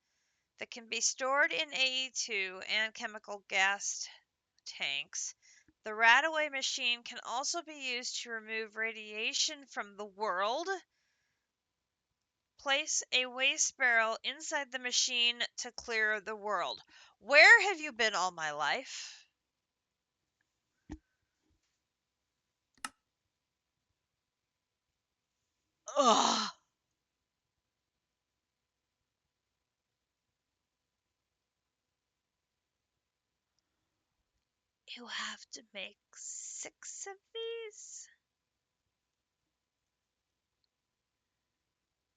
that can be stored in AE2 and chemical gas tanks. The Radaway machine can also be used to remove radiation from the world. Place a waste barrel inside the machine to clear the world. Where have you been all my life? Ugh. You have to make 6 of these?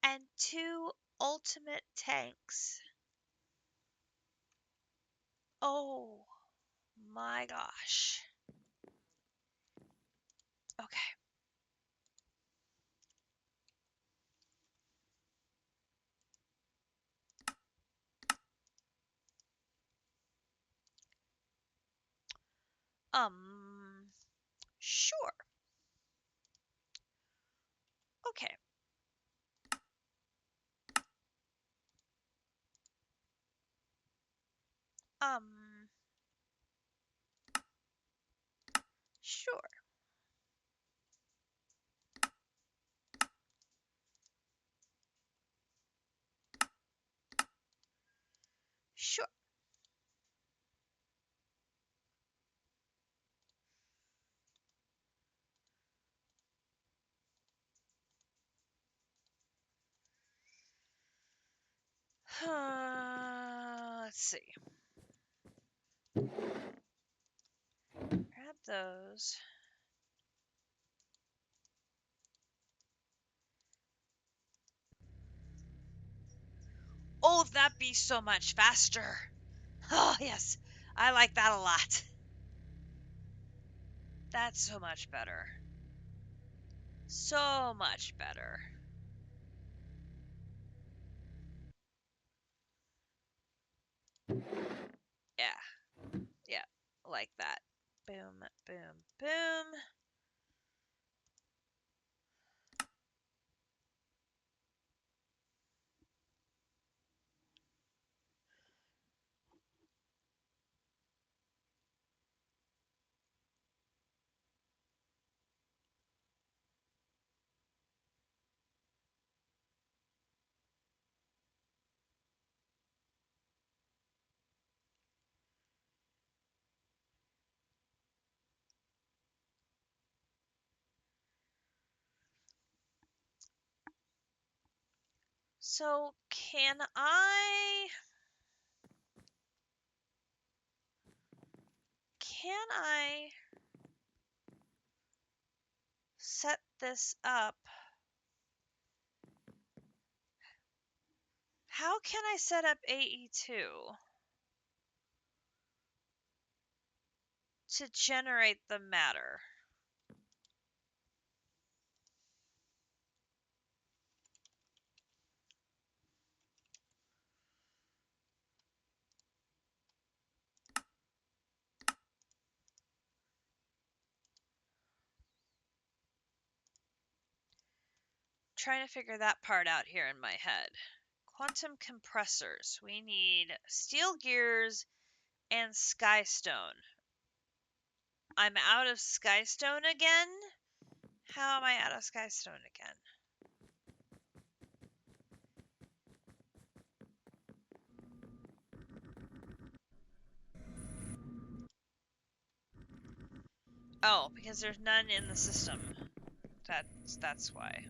And 2 ultimate tanks. Oh my gosh. Okay. Sure. Okay. Sure. Sure. Let's see. Grab those. Oh, that'd be so much faster. Oh, yes. I like that a lot. That's so much better. So much better. Yeah. Yeah. Like that. Boom, boom, boom. So, can I set this up? How can I set up AE2 to generate the matter? Trying to figure that part out here in my head. Quantum compressors. We need steel gears and skystone. I'm out of skystone again? How am I out of skystone again? Oh, because there's none in the system. That's why.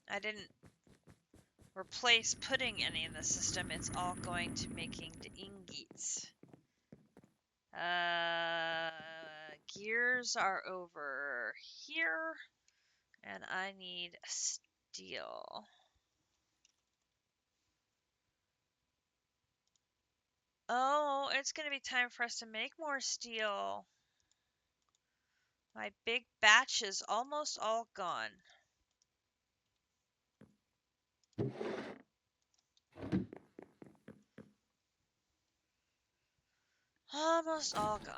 I didn't replace putting any in the system. It's all going to making the ingots. Gears are over here, and I need steel. Oh, it's gonna be time for us to make more steel. My big batch is almost all gone. Almost all gone.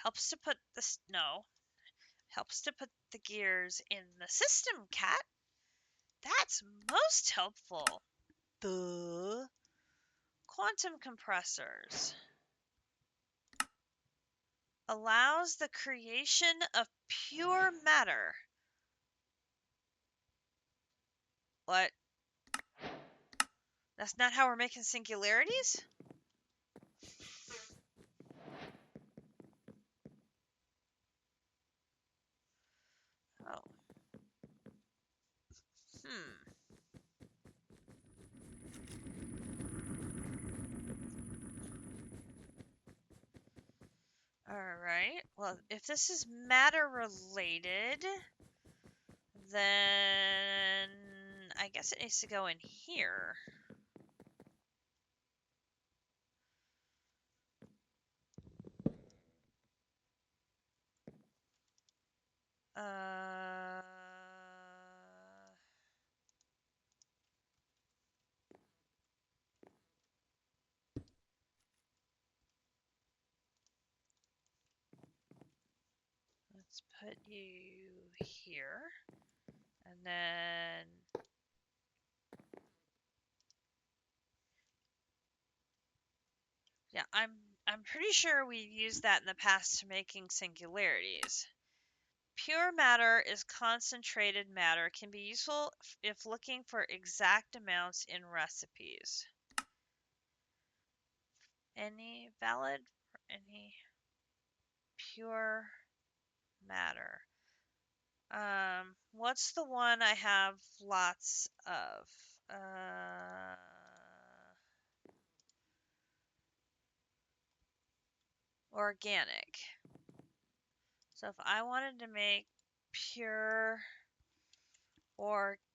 Helps to put this, no, helps to put the gears in the system, cat. That's most helpful. Duh. Quantum compressors. Allows the creation of pure matter. What? That's not how we're making singularities? Oh. Hmm. Alright. Well, if this is matter related, then I guess it needs to go in here. Uh, let's put you here. And then yeah, I'm pretty sure we've used that in the past to making singularities. Pure matter is concentrated matter, can be useful if looking for exact amounts in recipes. Any valid for any pure matter. What's the one I have lots of? Organic. So if I wanted to make pure organic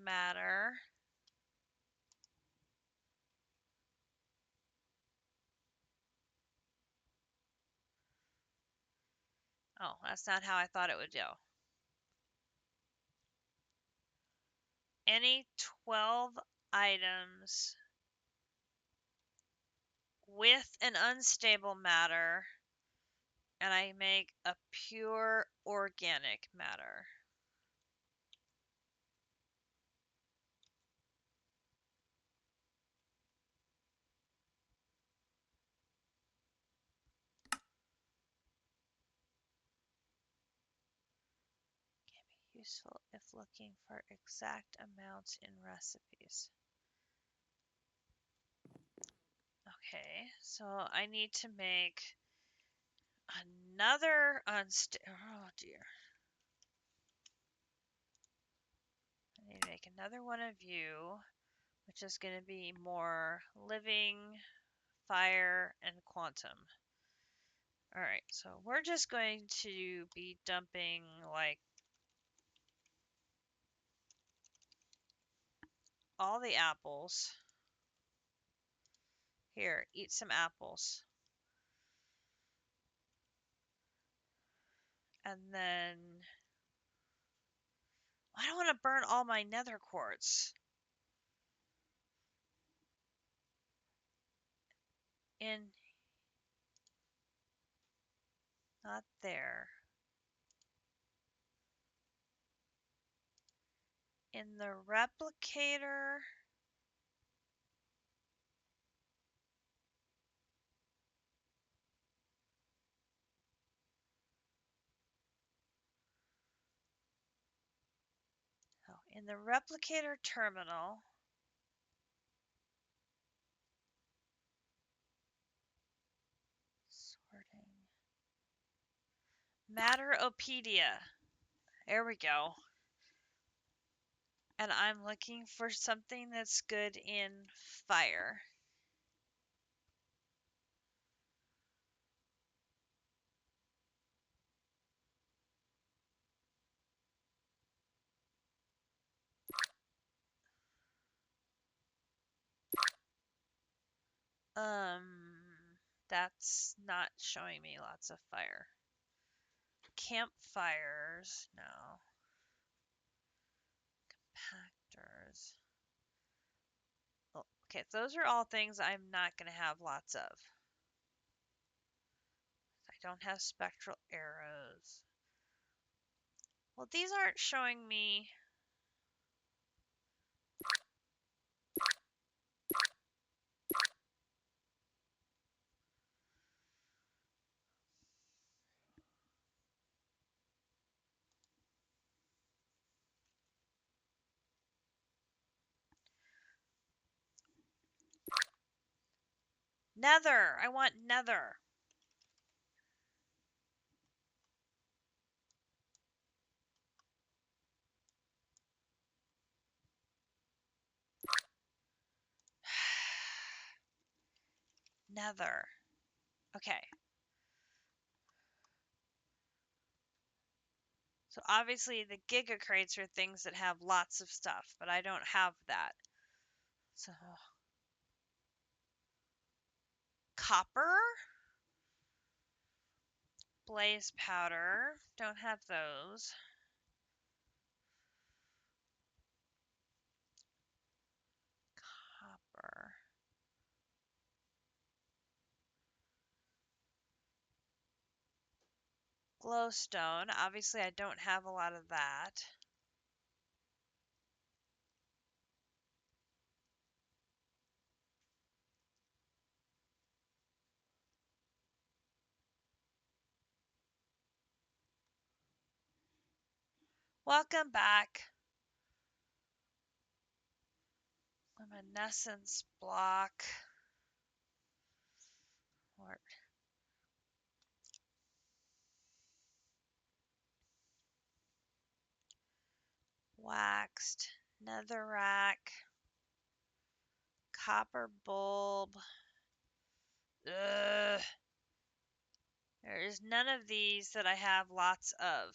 matter, oh, that's not how I thought it would go. Any 12 items with an unstable matter, and I make a pure organic matter. Can be useful if looking for exact amounts in recipes. Okay, so I need to make another oh dear. I need to make another one of you, which is going to be more living, fire, and quantum. Alright, so we're just going to be dumping like all the apples. Here, eat some apples. And then I don't want to burn all my nether quartz. In Not there. In the replicator. Oh, in the replicator terminal. Sorting. Matteropedia. There we go. And I'm looking for something that's good in fire. That's not showing me lots of fire. Campfires, no. Compactors. Oh, okay, those are all things I'm not going to have lots of. I don't have spectral arrows. Well, these aren't showing me. Nether! I want nether. Nether. Okay. So obviously the giga crates are things that have lots of stuff, but I don't have that. So copper, blaze powder, don't have those. Copper. Glowstone, obviously I don't have a lot of that. Welcome back. Luminescence block. Or waxed. Netherrack. Copper bulb. Ugh. There is none of these that I have lots of.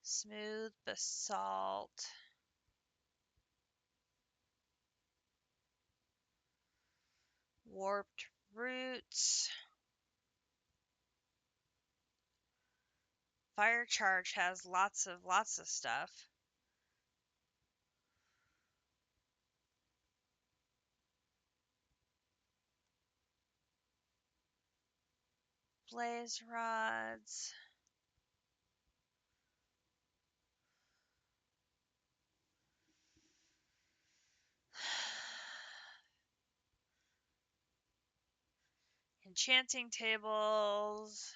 Smooth basalt. Warped roots. Fire charge has lots of stuff. Blaze rods. Enchanting tables.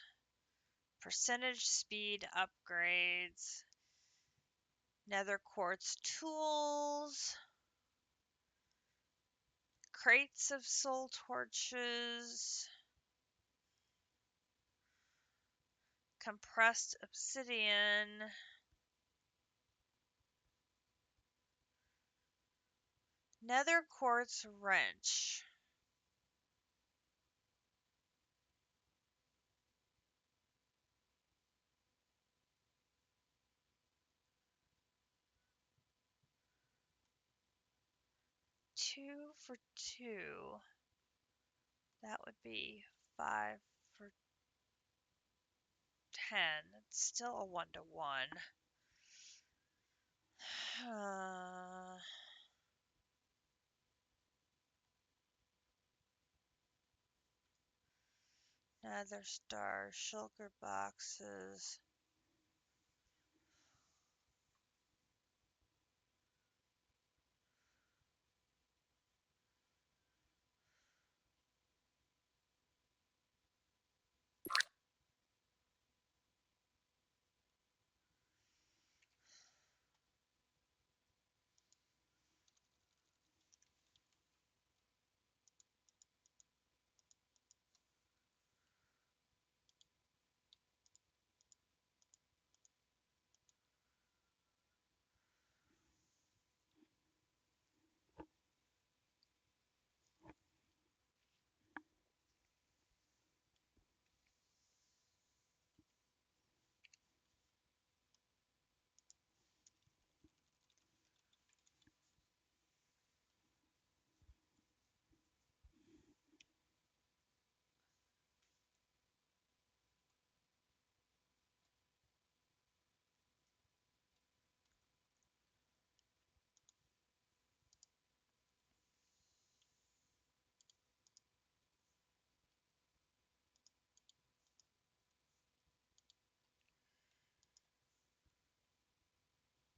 Percentage speed upgrades. Nether quartz tools. Crates of soul torches. Compressed obsidian. Nether quartz wrench. Two for two. That would be 5 for 10. It's still a 1-to-1. Nether stars, shulker boxes.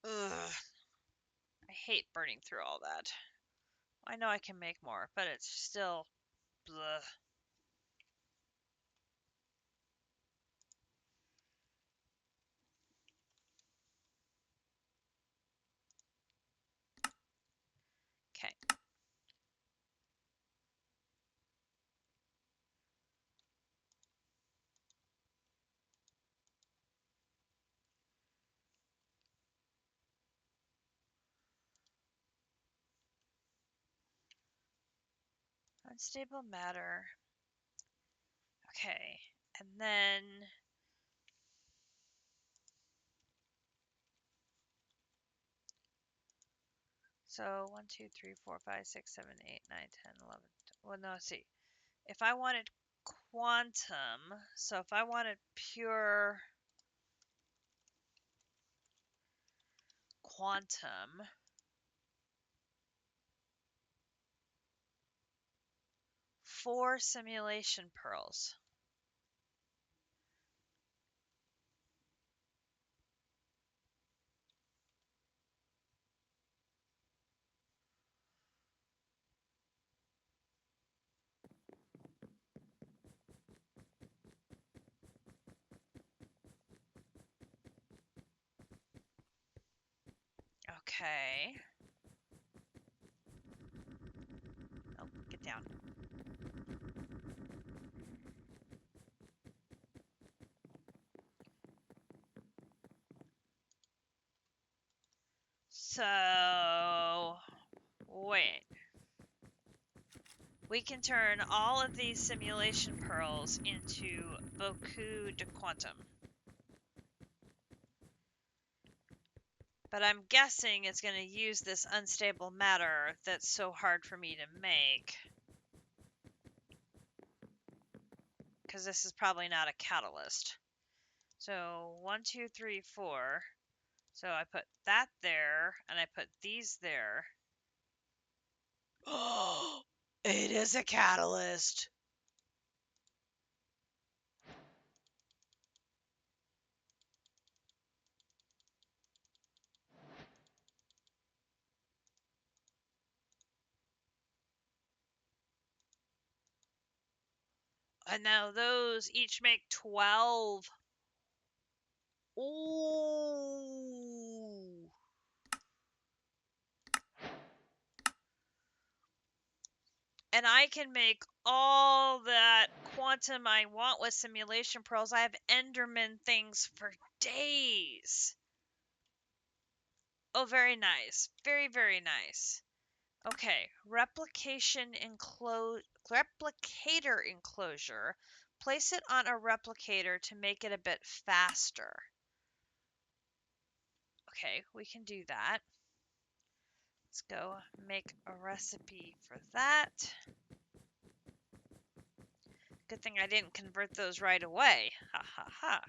Ugh. I hate burning through all that. I know I can make more, but it's still bleh. Okay. Unstable matter. Okay. And then so 1, 2, 3, 4, 5, 6, 7, 8, 9, 10, 11. Well, no, see. If I wanted quantum, so if I wanted pure quantum, 4 simulation pearls. Okay. Oh, get down. So, wait. We can turn all of these simulation pearls into beaucoup de quantum. But I'm guessing it's going to use this unstable matter that's so hard for me to make. Because this is probably not a catalyst. So 1, 2, 3, 4. So I put that there, and I put these there. Oh, it is a catalyst. And now those each make 12. Ooh. And I can make all that quantum I want with simulation pearls. I have Enderman things for days. Oh, very nice. Very, very nice. Okay, replicator enclosure. Place it on a replicator to make it a bit faster. Okay, we can do that. Let's go make a recipe for that. Good thing I didn't convert those right away. Ha ha ha.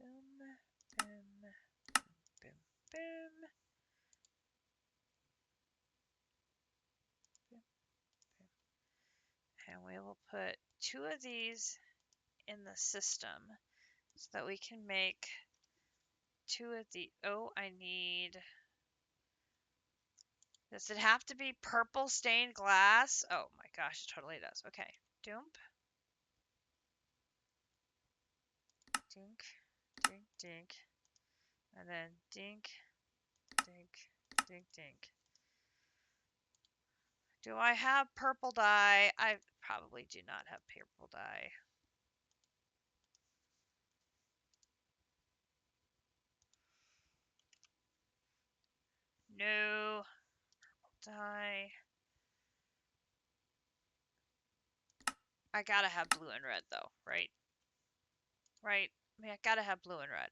Boom. boom. And we will put 2 of these in the system so that we can make 2 of the, oh, I need, does it have to be purple stained glass? Oh my gosh, it totally does. Okay, dump. Dink, dink, dink. And then dink, dink, dink, dink. Do I have purple dye? I probably do not have purple dye. No. Purple dye. I gotta have blue and red though, right? Right? I mean, I gotta have blue and red.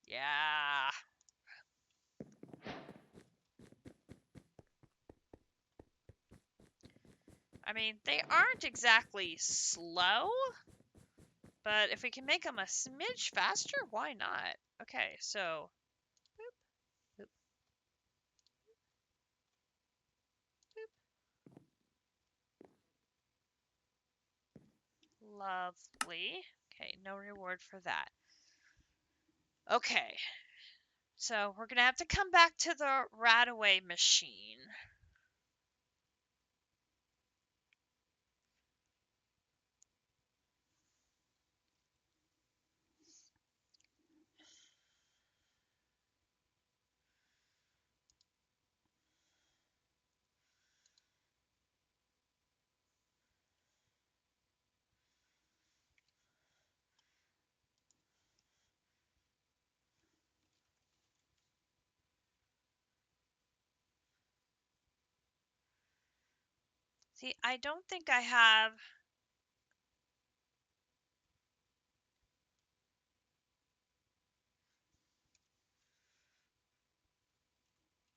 Yeah. Yeah. I mean, they aren't exactly slow, but if we can make them a smidge faster, why not? Okay, so boop, boop, boop. Lovely. Okay, no reward for that. Okay, so we're gonna have to come back to the Radaway machine. See, I don't think I have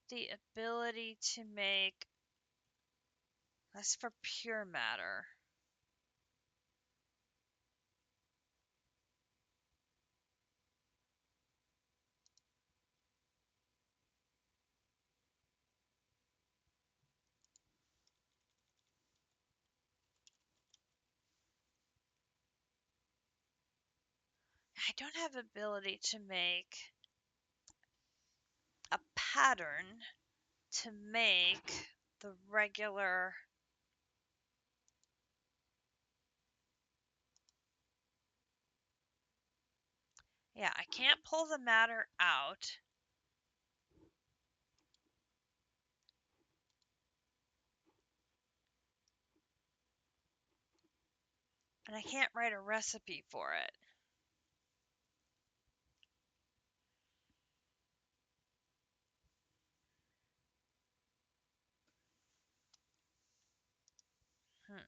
the ability to make, that's for pure matter. I don't have ability to make a pattern to make the regular. Yeah, I can't pull the matter out. And I can't write a recipe for it. Hmm.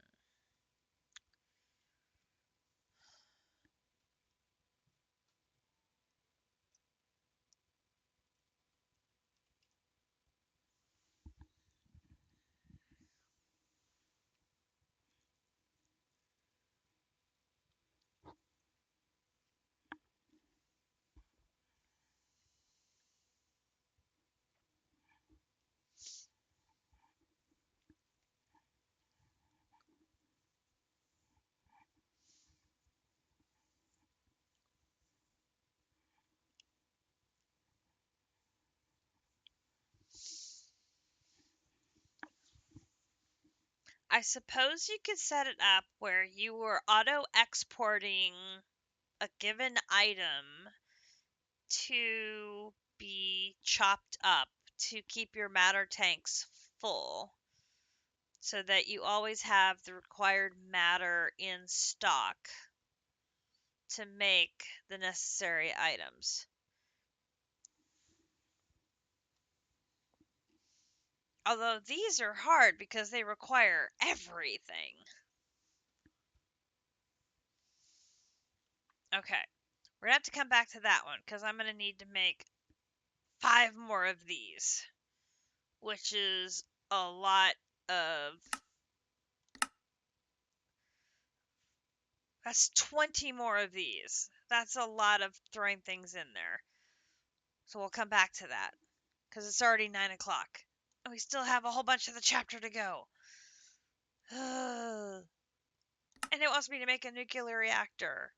I suppose you could set it up where you were auto exporting a given item to be chopped up to keep your matter tanks full so that you always have the required matter in stock to make the necessary items. Although these are hard because they require everything. Okay, we're gonna have to come back to that one because I'm gonna need to make 5 more of these, which is a lot of That's 20 more of these. That's a lot of throwing things in there. So we'll come back to that. Because it's already 9 o'clock. And we still have a whole bunch of the chapter to go. And it wants me to make a nuclear reactor.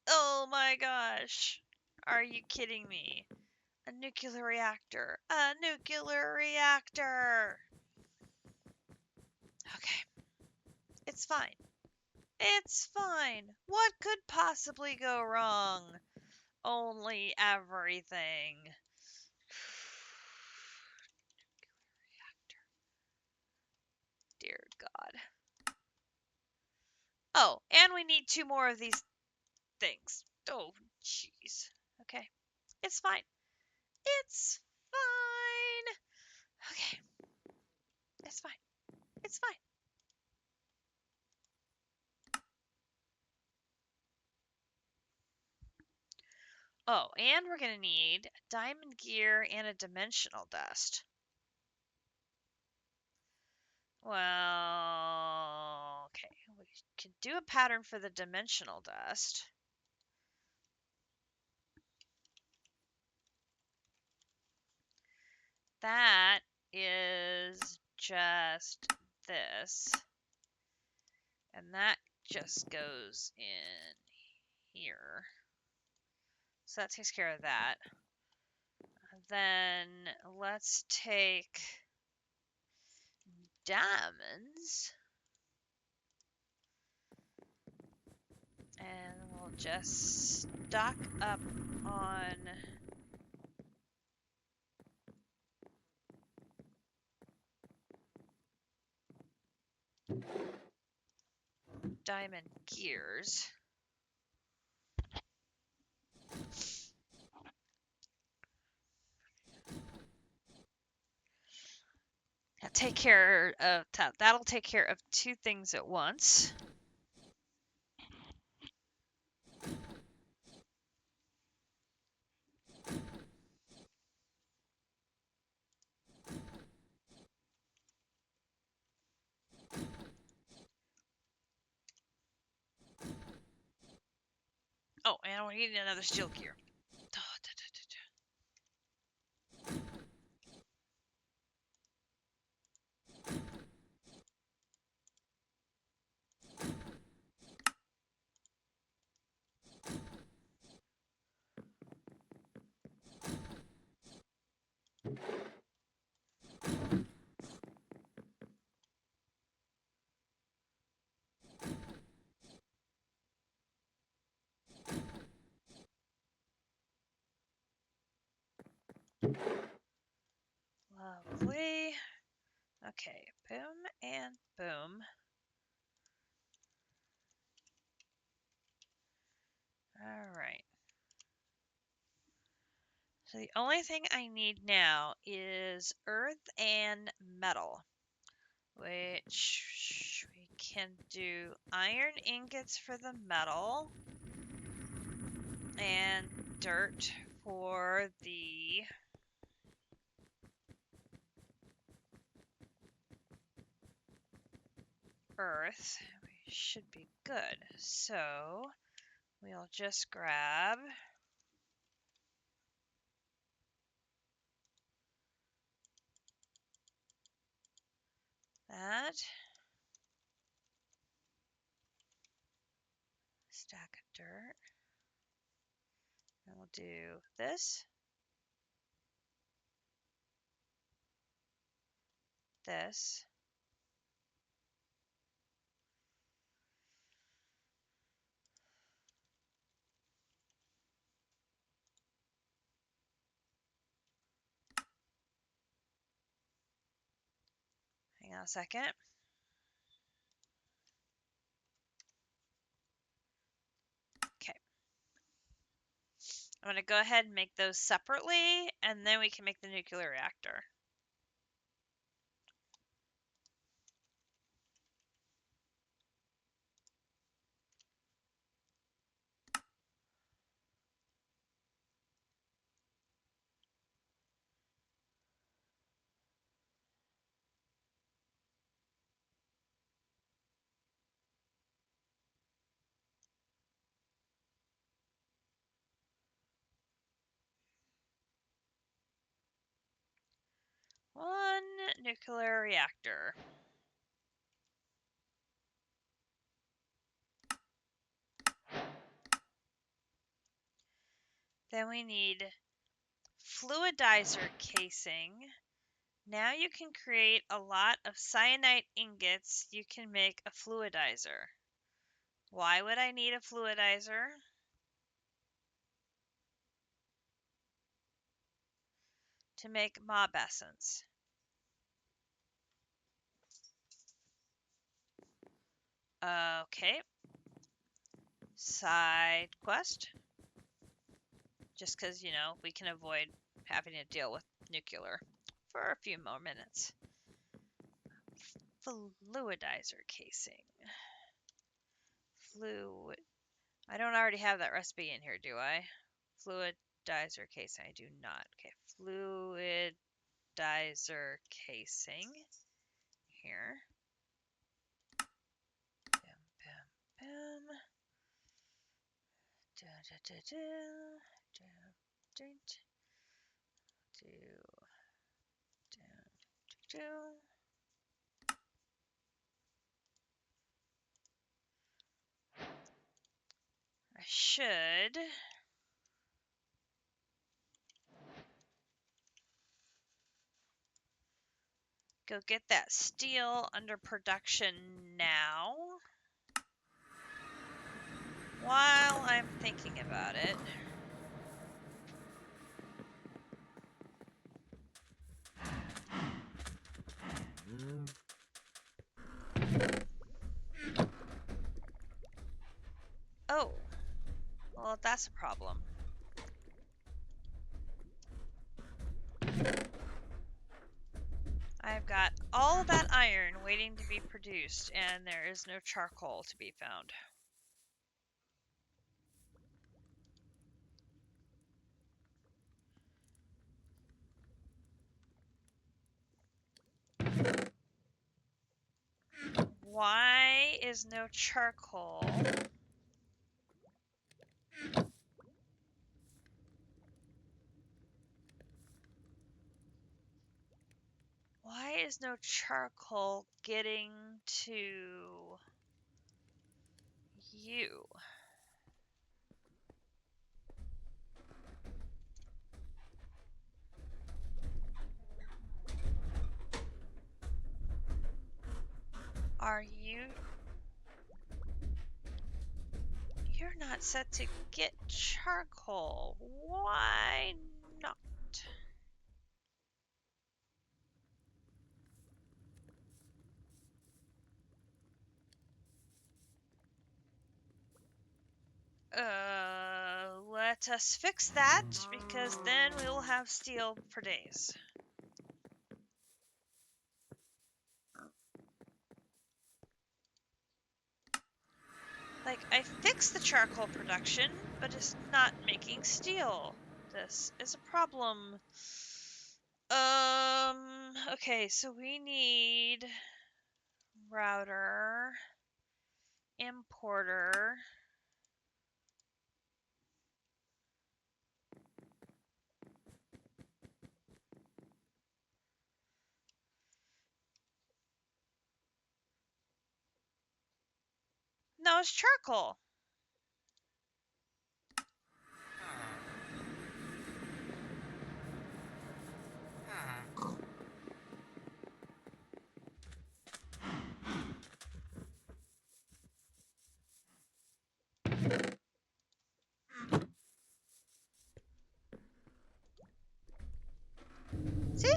Oh my gosh. Are you kidding me? A nuclear reactor. A nuclear reactor. Okay. It's fine. It's fine. What could possibly go wrong? Only everything. Dear God. Oh, and we need 2 more of these things. Oh, jeez. Okay. It's fine. It's fine. Okay. It's fine. It's fine. Oh, and we're going to need a diamond gear and a dimensional dust. Well, okay. We can do a pattern for the dimensional dust. That is just this. And that just goes in here. So that takes care of that. Then let's take diamonds. And we'll just stock up on diamond gears. That'll take care of 2 things at once. Oh, and we need another steel gear. Lovely. Okay, boom and boom. All right. So the only thing I need now is earth and metal, which we can do iron ingots for the metal and dirt for the earth. We should be good. So we'll just grab that. Stack of dirt. And we'll do this. This. Hang on a second. Okay. I'm going to go ahead and make those separately, and then we can make the nuclear reactor. nuclear reactor. Then we need fluidizer casing. Now you can create a lot of cyanide ingots. You can make a fluidizer. Why would I need a fluidizer? To make mob essence. Okay. Side quest. Just because, you know, we can avoid having to deal with nuclear for a few more minutes. Fluidizer casing. Fluid. I don't already have that recipe in here, do I? Fluidizer casing. I do not. Okay. Fluidizer casing. Here. Bam, bam, bam. Da, da, da, da. Da, da, do, do, do, do. I should go get that steel under production now. While I'm thinking about it. Oh, well, that's a problem. I've got all that iron waiting to be produced, and there is no charcoal to be found. Why is no charcoal? Why is no charcoal getting to you? Are you? You're not set to get charcoal. Why not? Let us fix that, because then we will have steel for days. Like, I fixed the charcoal production, but it's not making steel. This is a problem. Okay, so we need router, importer. No, it's charcoal. See?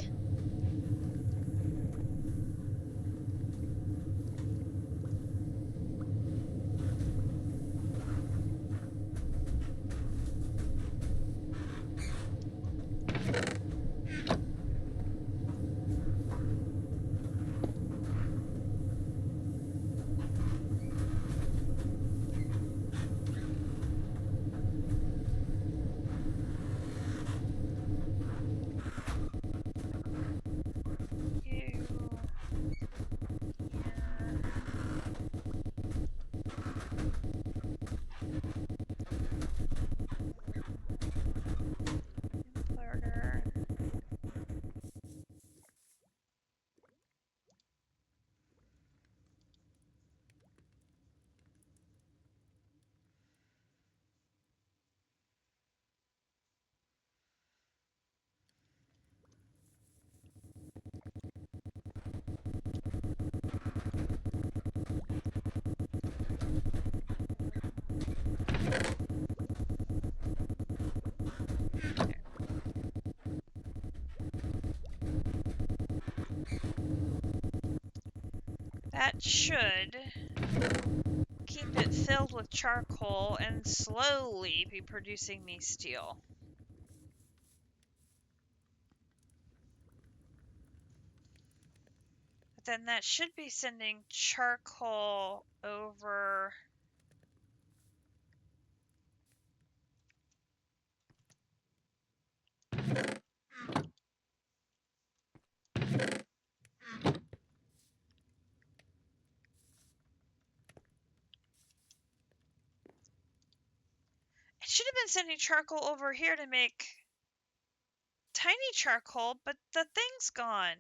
that should keep it filled with charcoal and slowly be producing me steel. But then that should be sending charcoal over. It should have been sending charcoal over here to make tiny charcoal, but the thing's gone.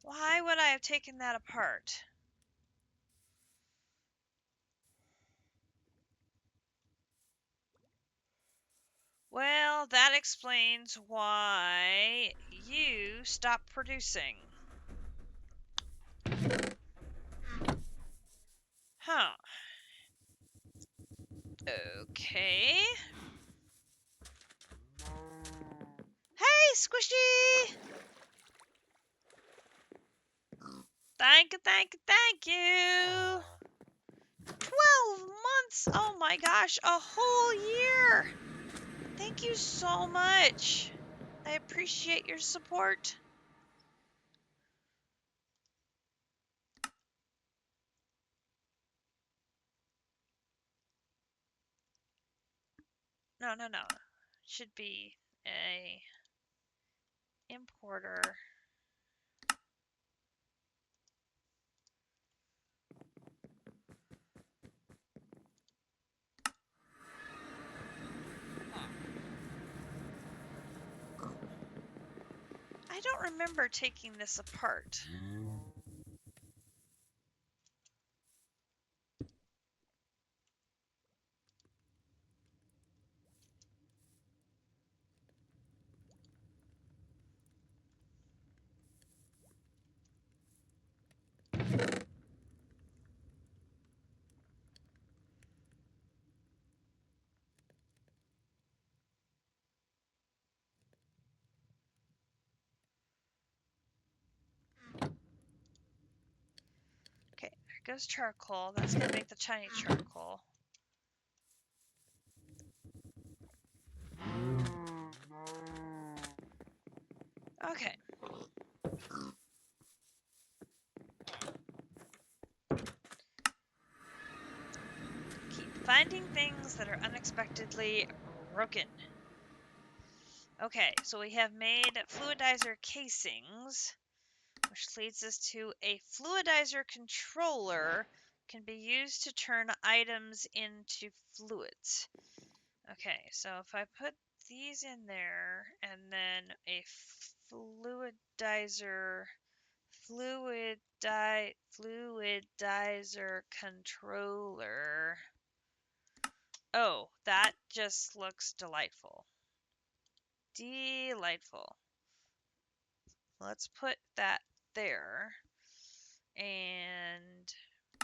Why would I have taken that apart? Well, that explains why you stopped producing. Huh. Okay. Hey, Squishy! Thank you, thank you, thank you! 12 months! Oh my gosh, a whole year! Thank you so much. I appreciate your support. No, no, no. Should be a importer. I don't remember taking this apart. Okay, there goes charcoal. That's gonna make the tiny charcoal. Okay. Keep finding things that are unexpectedly broken. Okay, so we have made fluidizer casings, which leads us to a fluidizer controller can be used to turn items into fluids. Okay, so if I put these in there and then a fluidizer controller. Oh, that just looks delightful. Delightful. Let's put that there. And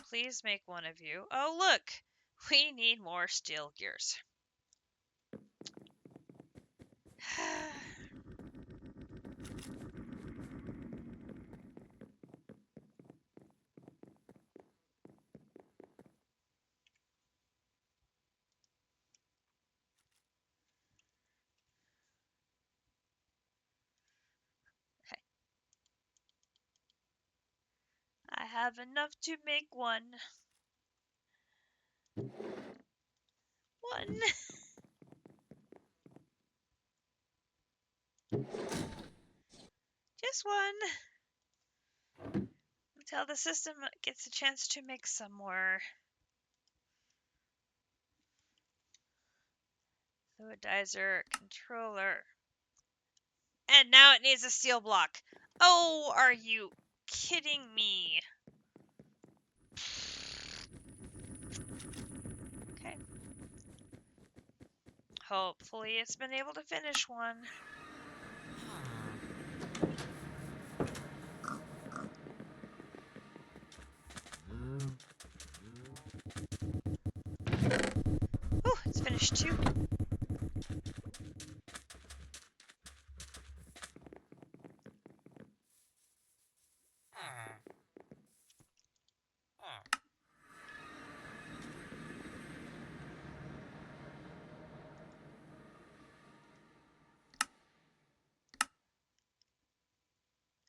please make one of you. Oh, look! We need more steel gears. Okay. I have enough to make one. One. Just one. Until the system gets a chance to make some more. Fluidizer controller. And now it needs a steel block. Oh, are you kidding me? Okay. Hopefully it's been able to finish one. too.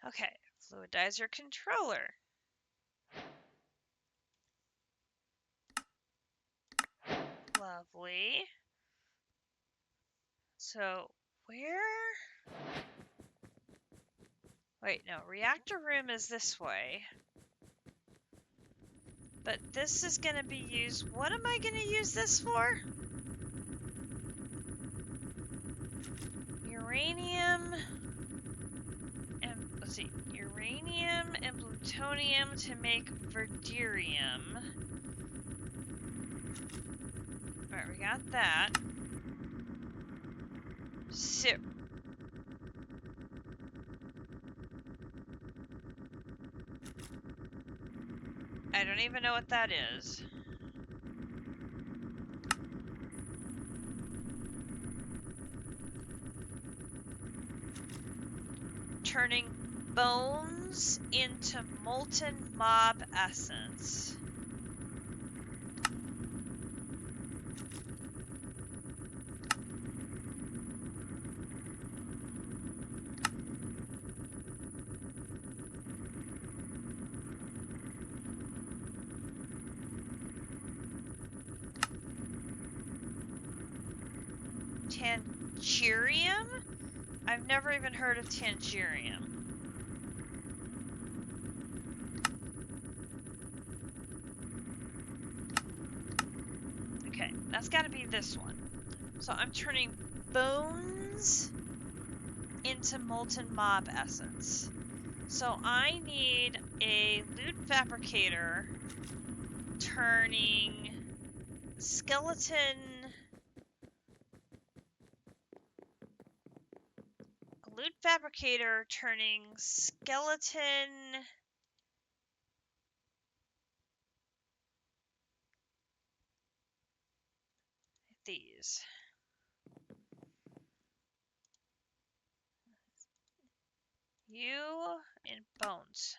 Okay, fluidizer controller. Lovely. So, where? Wait, no, reactor room is this way. But this is going to be used. What am I going to use this for? Uranium. And, let's see. Uranium and plutonium to make verderium. Alright, we got that. So. I don't even know what that is. Turning bones into molten mob essence. Tangerium? I've never even heard of tangerium. Okay, that's got to be this one. So I'm turning bones into molten mob essence. So I need a loot fabricator turning skeleton... A loot fabricator turning skeleton... These. You and bones.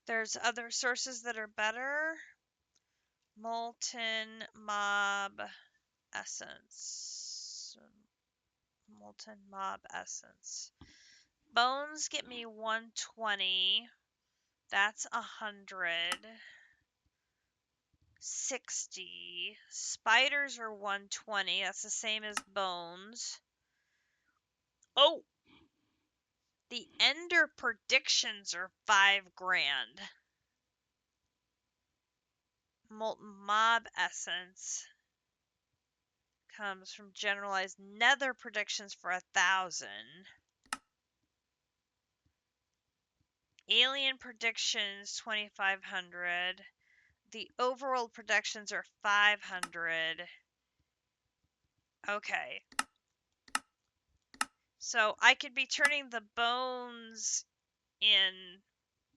There's other sources that are better. Molten mob essence. Molten mob essence. Bones get me 120. That's 100. 60. Spiders are 120. That's the same as bones. Oh! The ender predictions are 5 grand. Molten mob essence comes from generalized nether predictions for 1,000. Alien predictions 2,500. The overworld predictions are 500. Okay. So I could be turning the bones in,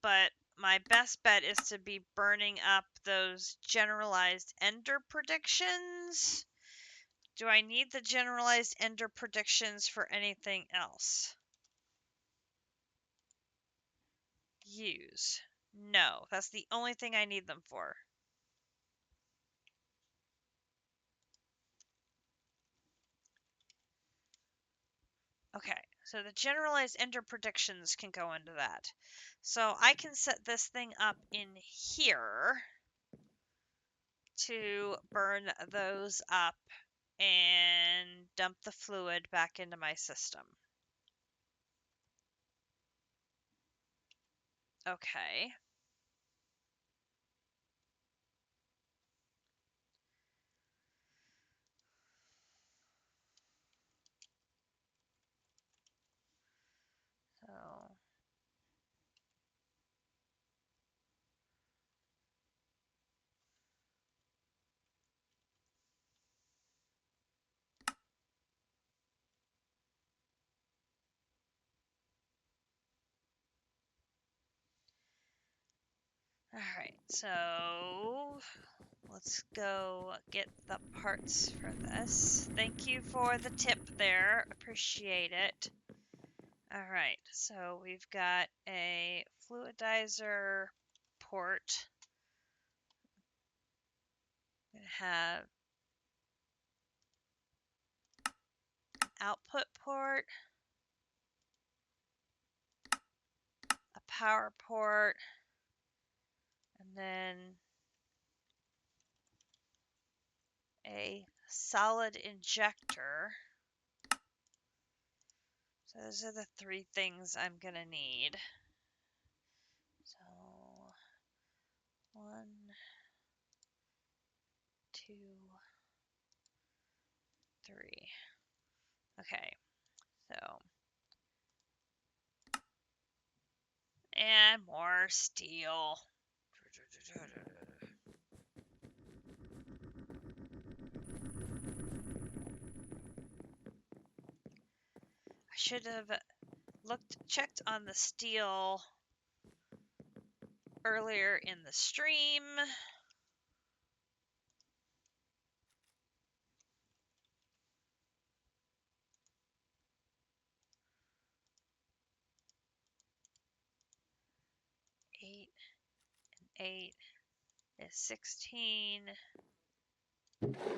but my best bet is to be burning up those generalized ender predictions. Do I need the generalized ender predictions for anything else? Use. No, that's the only thing I need them for. Okay, so the generalized ender predictions can go into that. So I can set this thing up in here to burn those up and dump the fluid back into my system. Okay. So Alright, so let's go get the parts for this. Thank you for the tip there. Appreciate it. Alright, so we've got a fluidizer port. We have output port, a power port, and then a solid injector. So those are the three things I'm gonna need. So 1, 2, 3. Okay, so and more steel. I should have checked on the steel earlier in the stream. Eight and 8 is 16.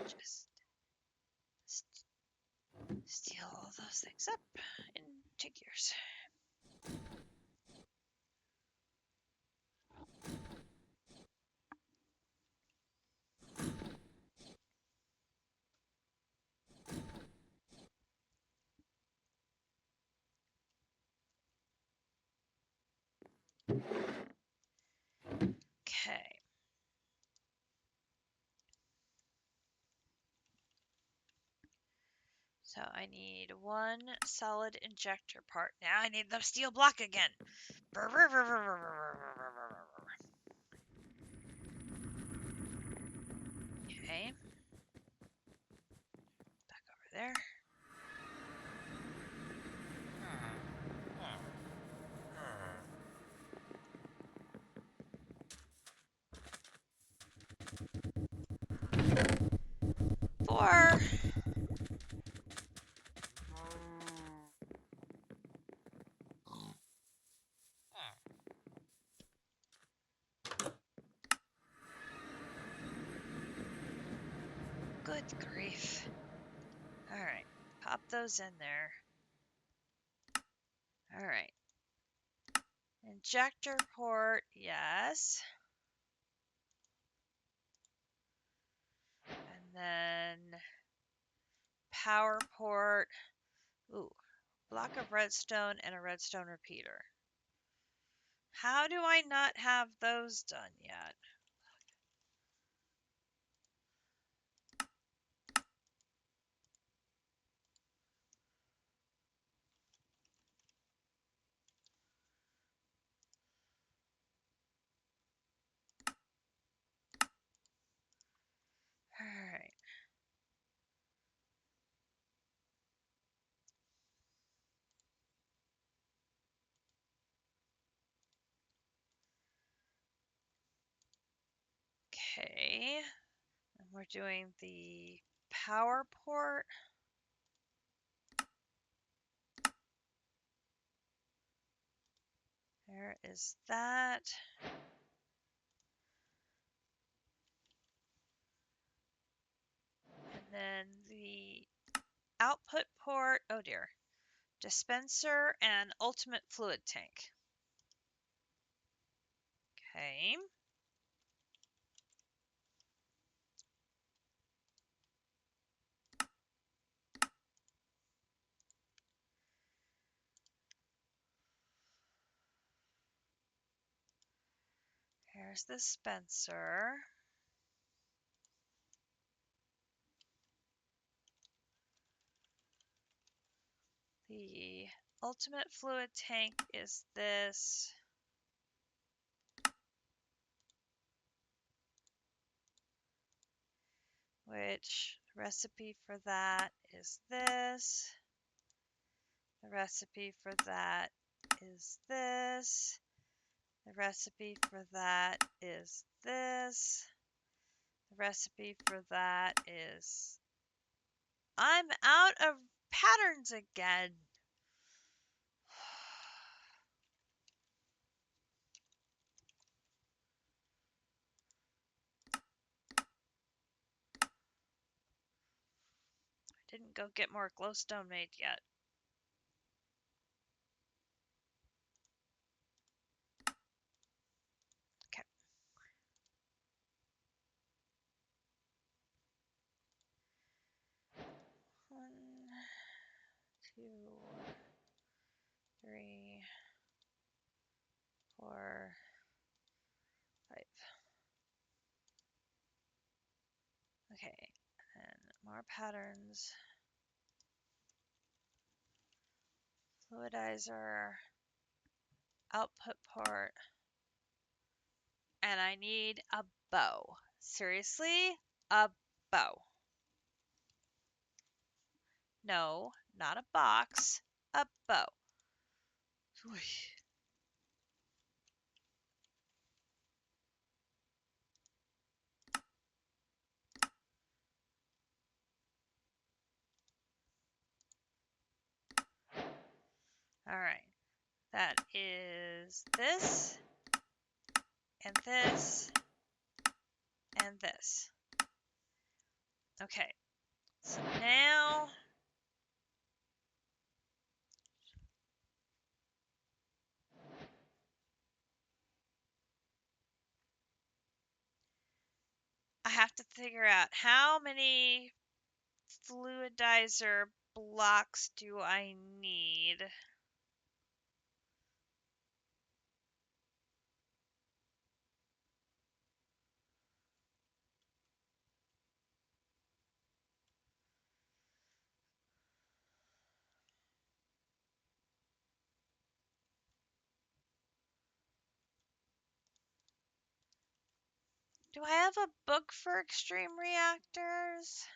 Just steal all those things up into gears. Okay. So I need 1 solid injector part. Now I need the steel block again. Okay. Back over there. Four. Good grief. Alright. Pop those in there. Alright. Injector port, yes. And then power port. Ooh, block of redstone and a redstone repeater. How do I not have those done yet? Alright. Okay. And we're doing the power port. There is that. And then the output port, oh dear, dispenser and ultimate fluid tank. Okay. Here's the dispenser. The ultimate fluid tank is this. Which recipe for that is this. The recipe for that is this. The recipe for that is this. The recipe for that is... I'm out of patterns again. I didn't go get more glowstone made yet. Okay. One, two, three, four, five. Okay, and more patterns. Fluidizer, output port, and I need a bow. Seriously? A bow. No, not a box, a bow. All right, that is this, and this, and this. Okay, so now I have to figure out how many fluidizer blocks do I need? Do I have a book for extreme reactors?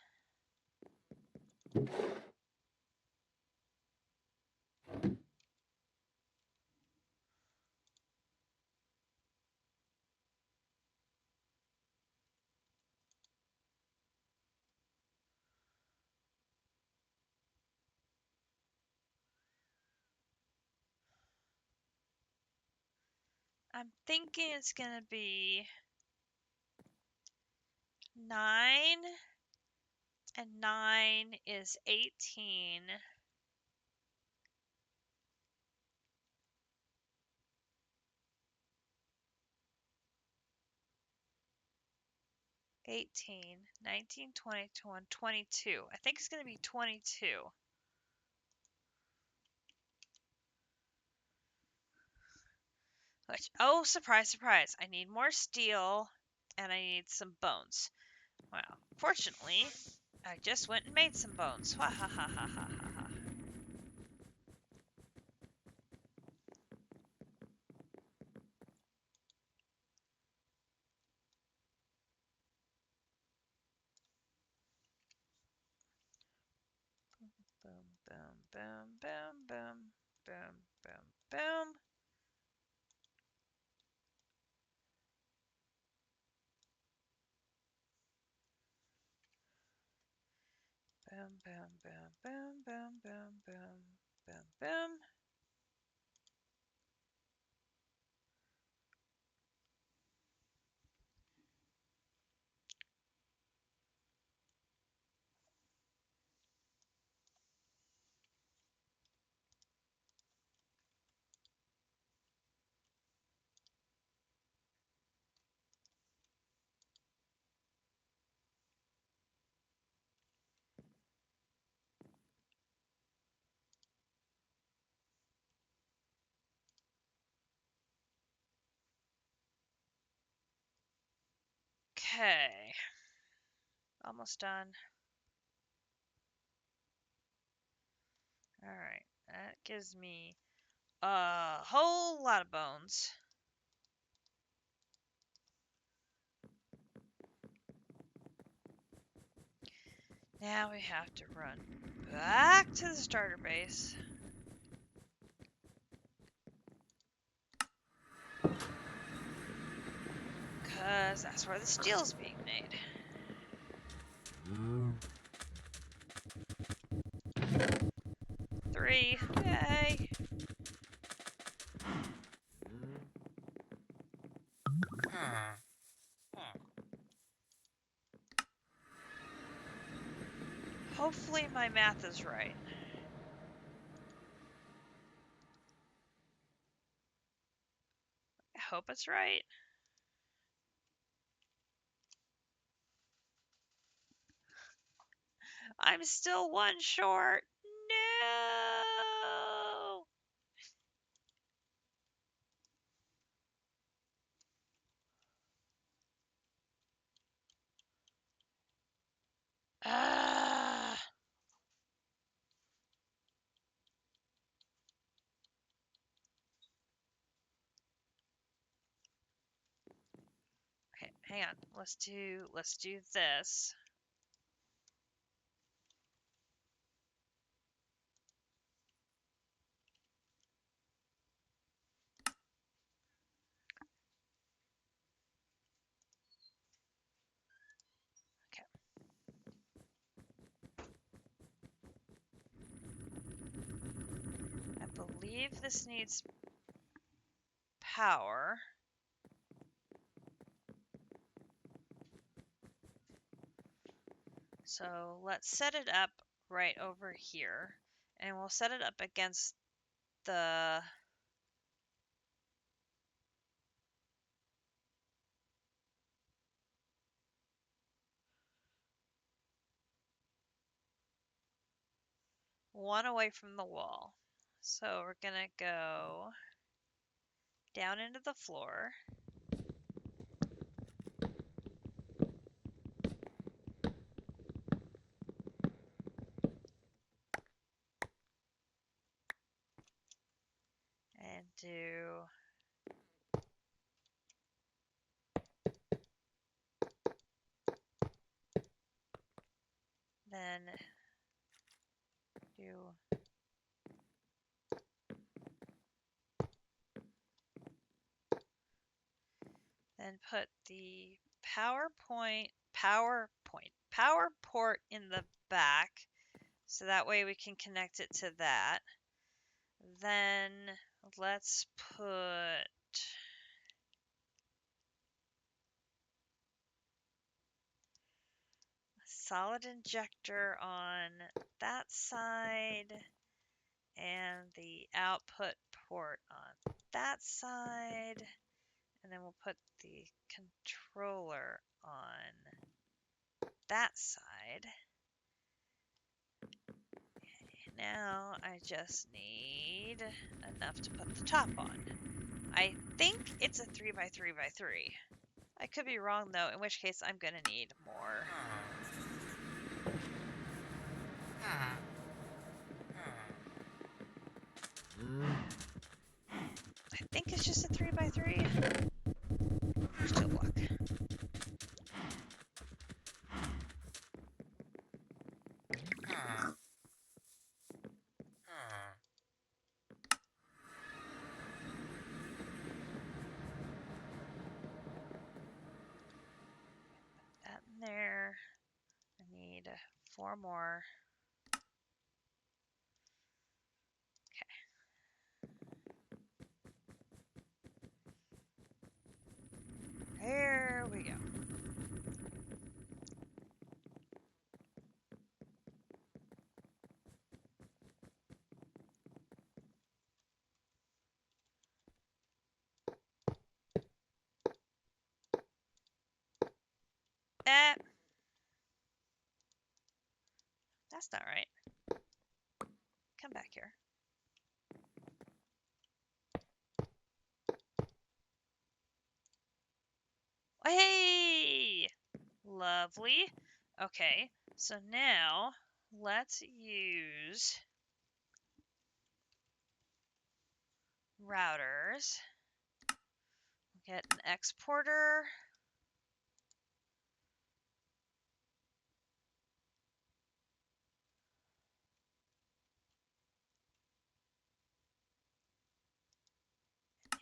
I'm thinking it's going to be 9, and 9 is 18. 18, 19, 20, 21, 22. I think it's going to be 22. Which, oh, surprise, surprise. I need more steel, and I need some bones. Well, fortunately, I just went and made some bones. Ha ha ha ha ha ha ha. Boom, boom, boom, boom, boom, boom, boom, boom. Boom, boom, boom, boom, boom, boom, boom, boom, boom. Okay. Almost done. Alright, that gives me a whole lot of bones. Now we have to run back to the starter base. Because that's where the steel's being made. Three. Yay. Hopefully my math is right. I hope it's right. I'm still one short. No. Ah. Okay, hang on. Let's do this. Okay. I believe this needs power. So let's set it up right over here. And we'll set it up against the one away from the wall. So we're gonna go down into the floor. And do then do then put the power port in the back, so that way we can connect it to that. Then let's put a solid injector on that side and the output port on that side, and then we'll put the controller on that side. Now I just need enough to put the top on. I think it's a 3x3x3. I could be wrong though, in which case I'm gonna need more. I think it's just a 3x3. Steel block. That in there. I need 4 more. Okay. Here we go. That's not right. Come back here. Hey! Lovely. Okay, so now let's use routers. Get an exporter.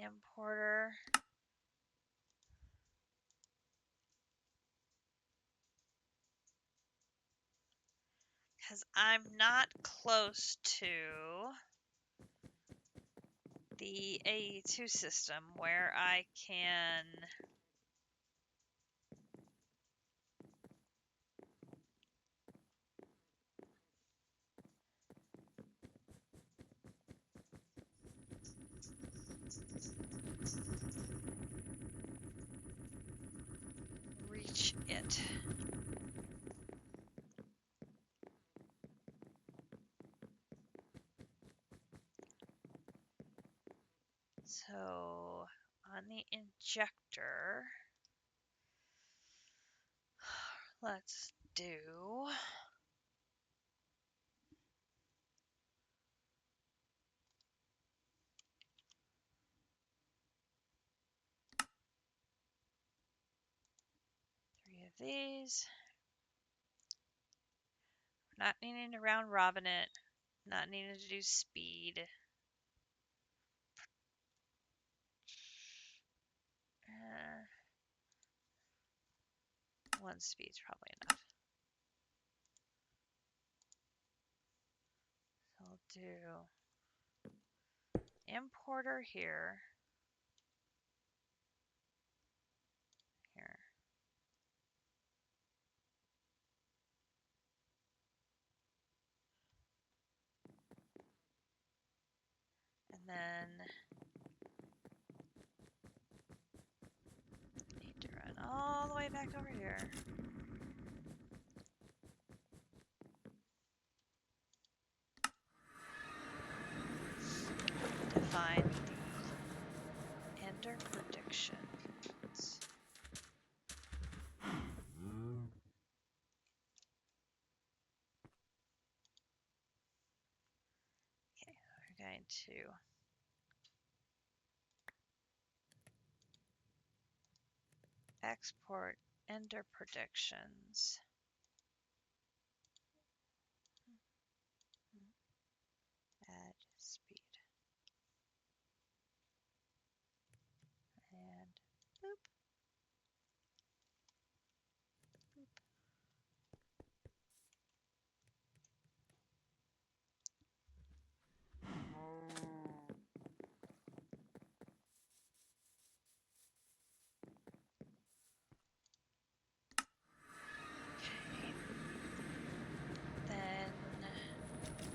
Importer. because I'm not close to the AE2 system where I can reach it. So on the injector, let's do three of these. Not needing to round robin it, not needing to do speed. One speed's probably enough. So I'll do importer here. Here. And then need to run all the way back over here. To find the ender predictions. Okay, we're going to export ender predictions. Add speed. And boop. Boop. Then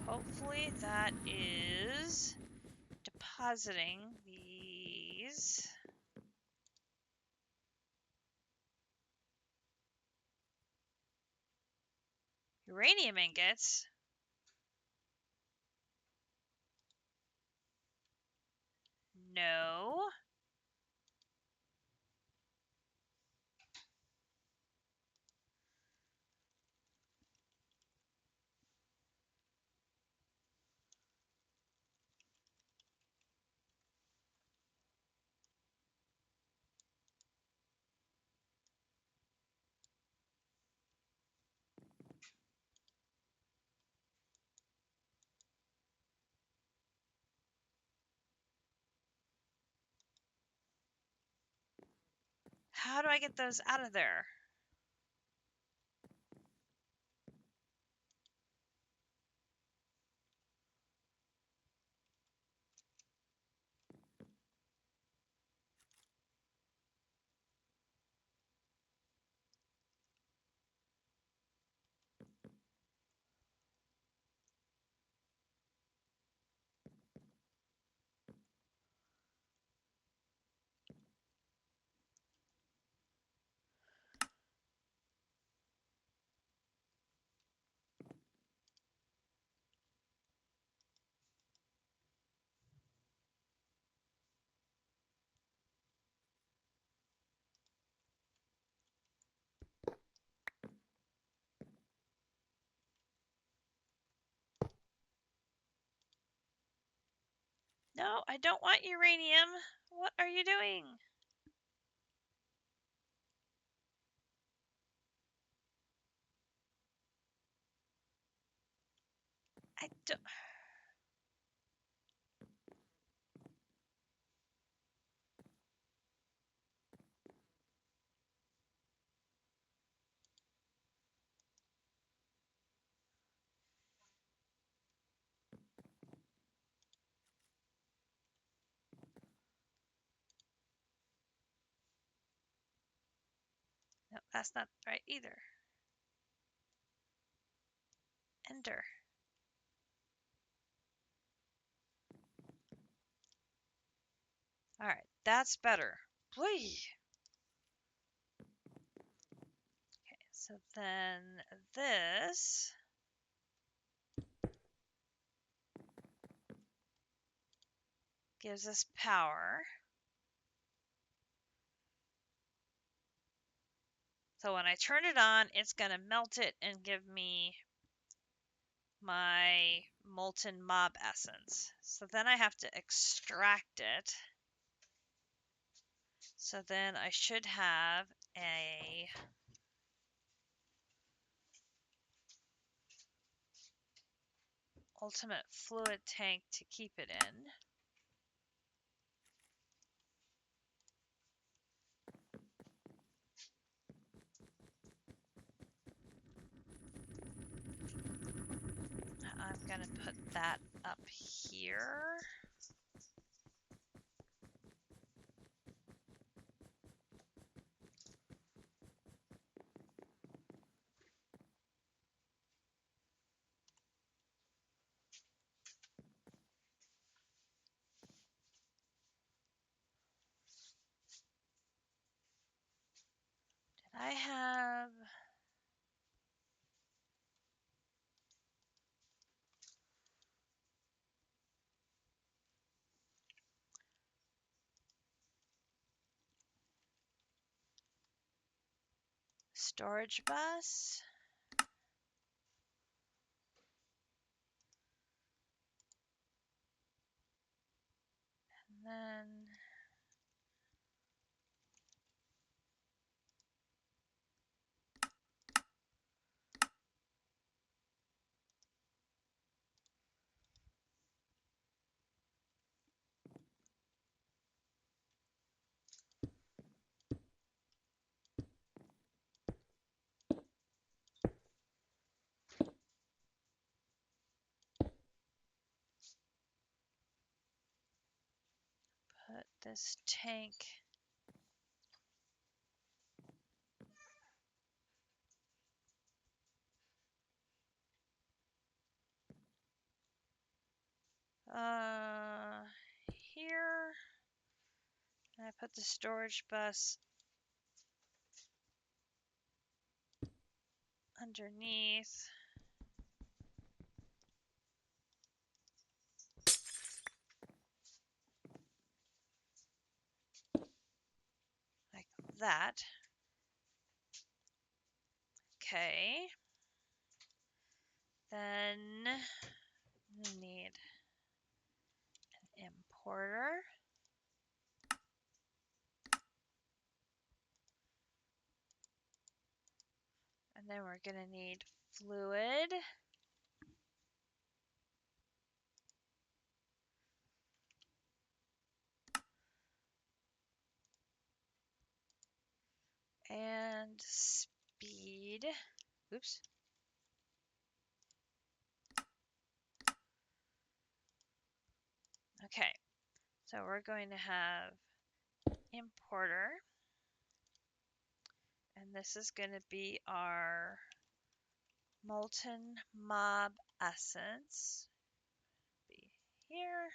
hopefully that is depositing these uranium ingots. No. How do I get those out of there? No, I don't want uranium. What are you doing? I don't. That's not right either. Enter. All right, that's better. Boy. Okay, so then this gives us power. So when I turn it on, it's going to melt it and give me my molten mob essence. So then I have to extract it. So then I should have a ultimate fluid tank to keep it in. I'm going to put that up here. Did I have... storage bus? And then... put this tank here. And I put the storage bus underneath. Like that. Okay. Then we need an importer. And then we're going to need fluid. And speed. Oops. Okay. So we're going to have importer. And this is going to be our molten mob essence. Be here.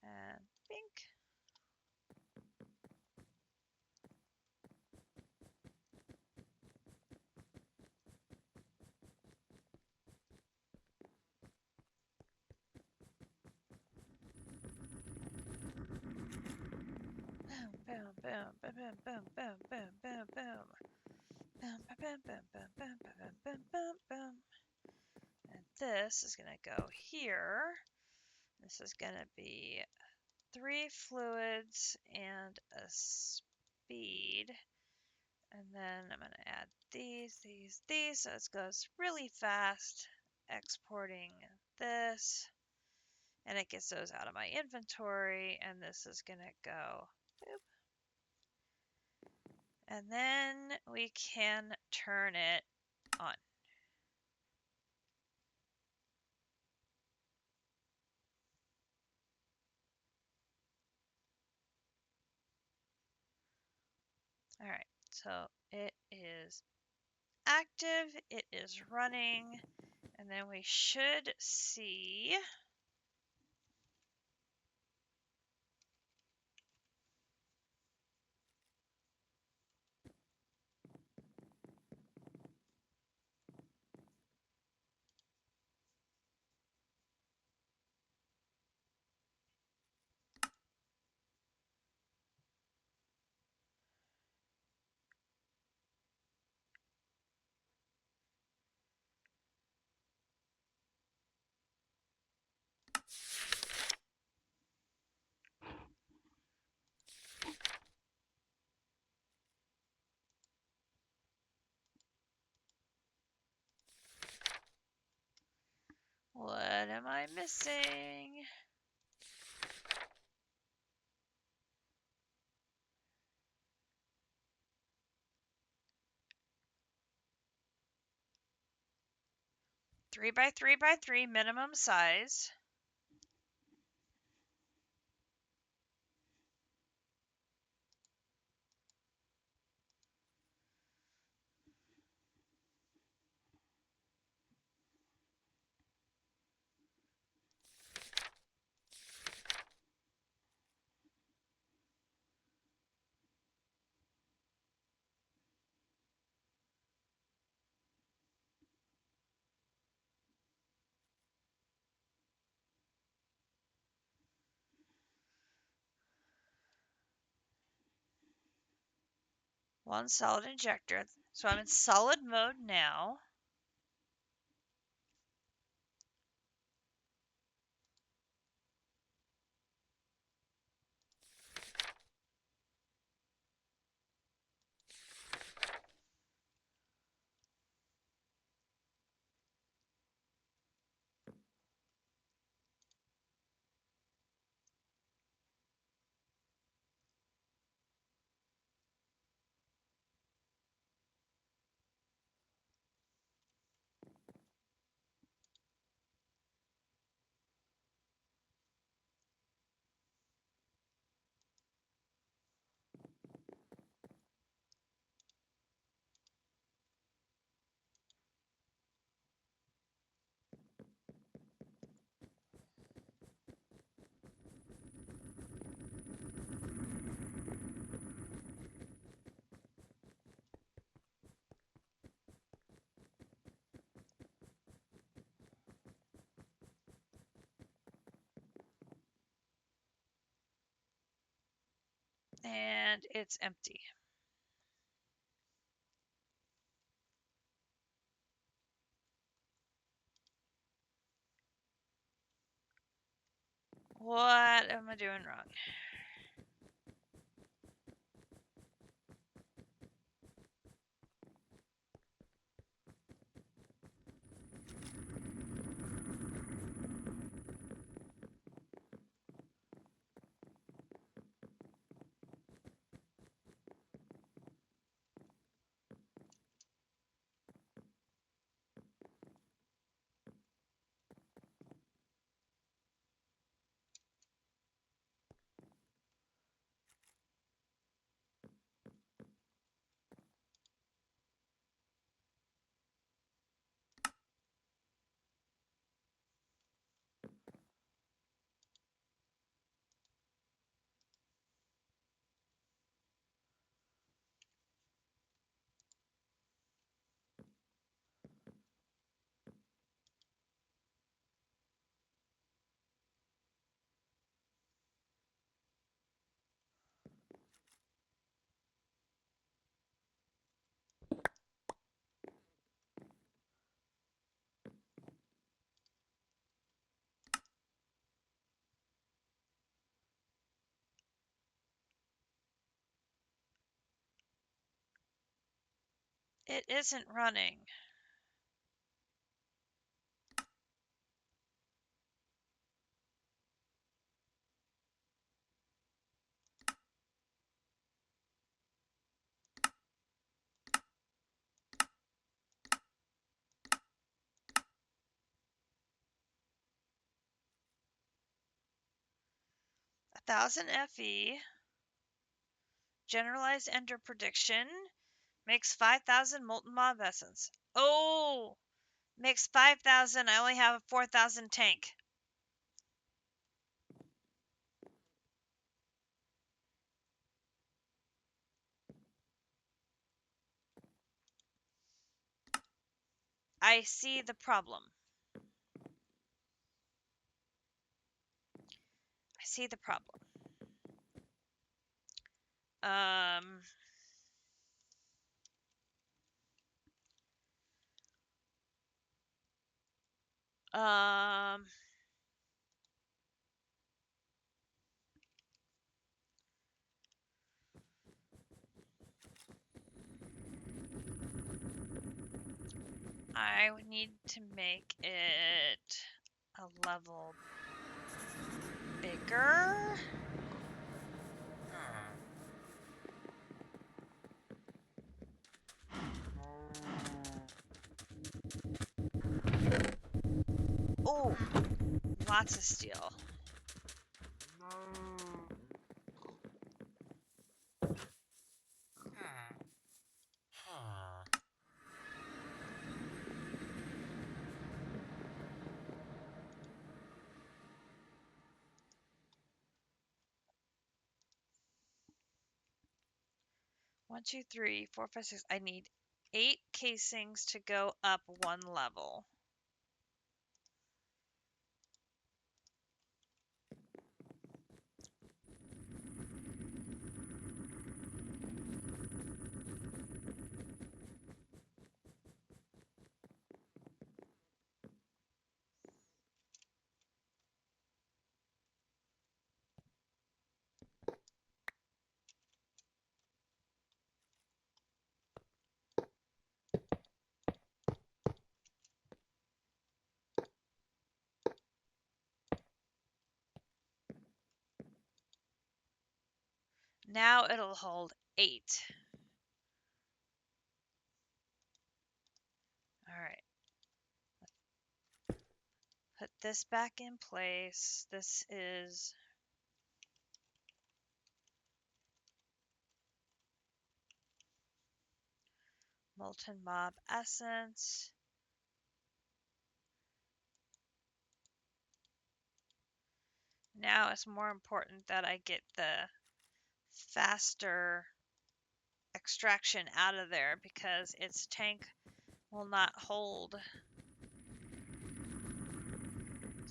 And pink. Boom, boom, boom, boom, boom, boom, boom, boom, boom. Boom, boom, boom, boom, boom, boom, boom, boom, boom. And this is going to go here. This is going to be 3 fluids and a speed. And then I'm going to add these, so it goes really fast, exporting this. And it gets those out of my inventory. And this is going to go, boop. And then we can turn it on. All right, so it is active, it is running, and then we should see what am I missing? Three by 3 by 3 minimum size. One solid injector. So I'm in solid mode now. And it's empty. What am I doing wrong? It isn't running. A 1000 FE. Generalized ender prediction. Makes 5,000 molten mob essence. Oh! Makes 5,000. I only have a 4,000 tank. I see the problem. I see the problem. Um... Um... I would need to make it a level bigger. Oh, lots of steel. One, two, three, four, five, six. I need 8 casings to go up 1 level. Now it'll hold 8. Alright. Put this back in place. This is molten mob essence. Now it's more important that I get the faster extraction out of there because its tank will not hold.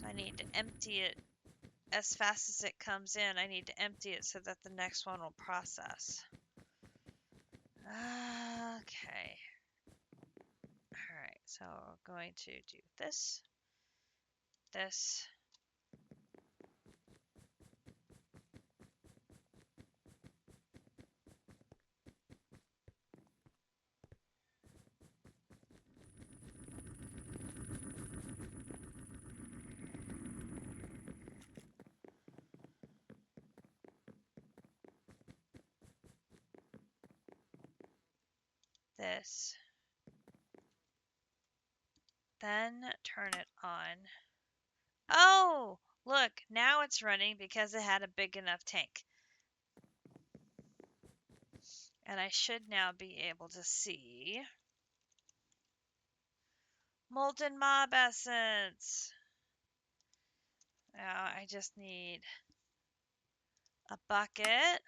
So I need to empty it as fast as it comes in. I need to empty it so that the next one will process. Okay. Alright, so we're going to do this, this, this, then turn it on. Oh, look, now it's running because it had a big enough tank. And I should now be able to see molten mob essence. Now I just need a bucket.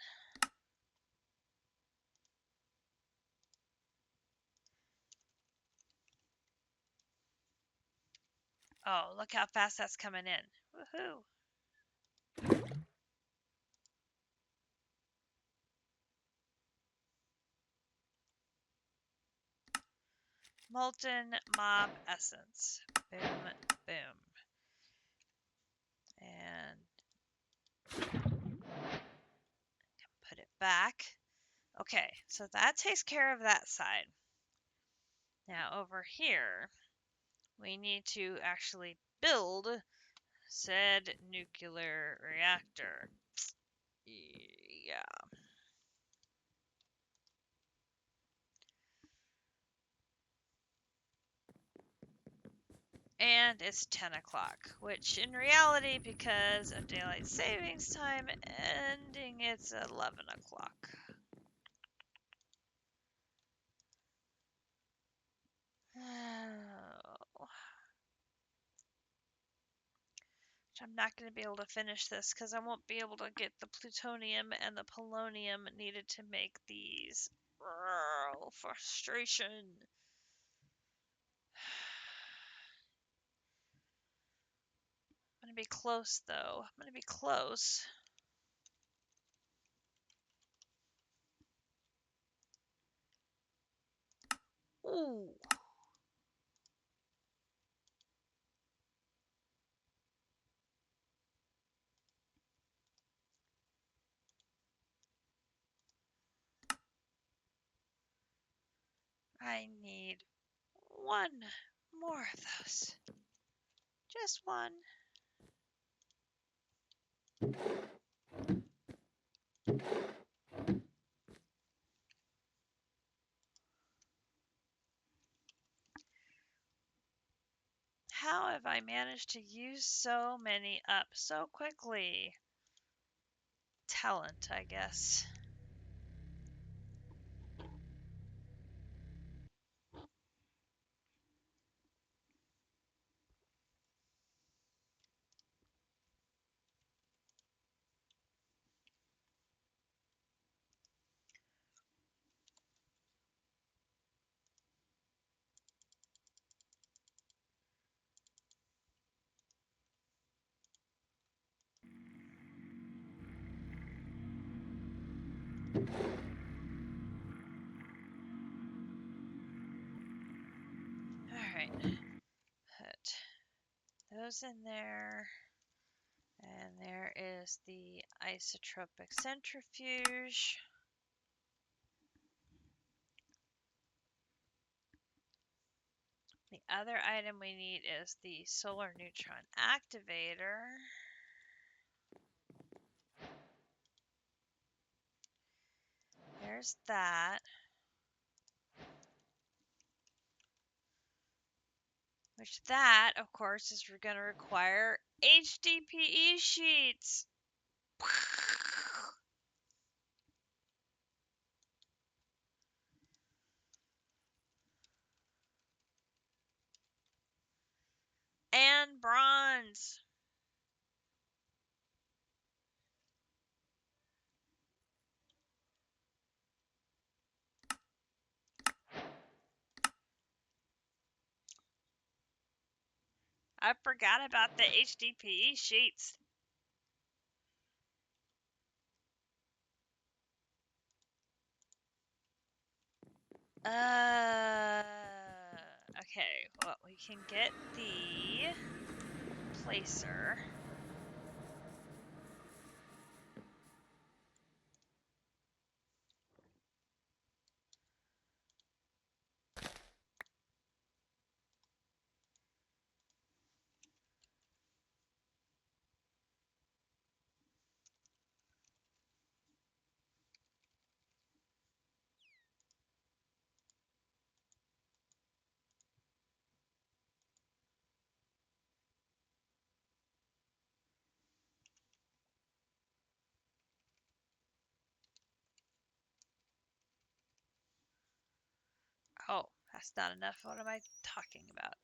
Oh, look how fast that's coming in. Woohoo. Molten mob essence. Boom, boom. And put it back. Okay, so that takes care of that side. Now over here, we need to actually build said nuclear reactor. Yeah. And it's 10 o'clock, which in reality, because of daylight savings time ending, it's 11 o'clock. Oh. I'm not going to be able to finish this because I won't be able to get the plutonium and the polonium needed to make these. Oh, frustration. I'm going to be close, though. I'm going to be close. Ooh. I need one more of those. Just one. How have I managed to use so many up so quickly? Talent, I guess. Alright. Put those in there. And there is the isotropic centrifuge. The other item we need is the solar neutron activator. There's that. Which that, of course, is going to require HDPE sheets. And bronze. I forgot about the HDPE sheets. Okay, well, we can get the placer. Oh, that's not enough. What am I talking about?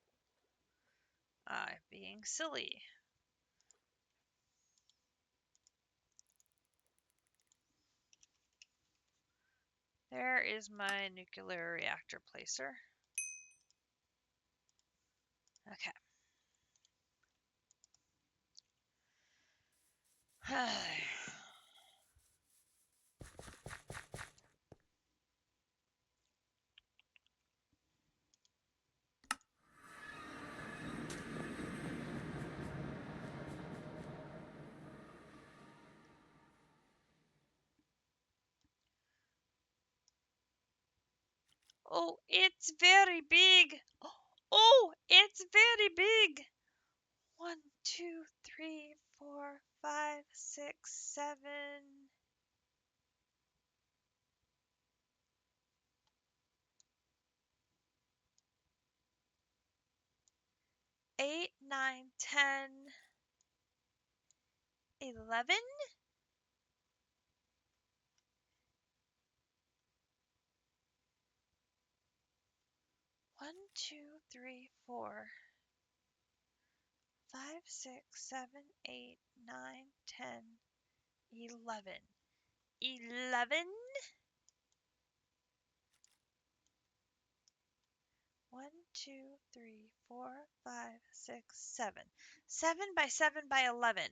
I'm being silly. There is my nuclear reactor placer. Okay. Oh, it's very big. Oh, it's very big. 1, 2, 3, 4, 5, 6, 7, 8, 9, 10, 11. 1, 2, 3, 4, 5, 6, 7, 8, 9, 10, 11. 11? 1, 2, 3, 4, 5, 6, 7. 7 by 7 by 11.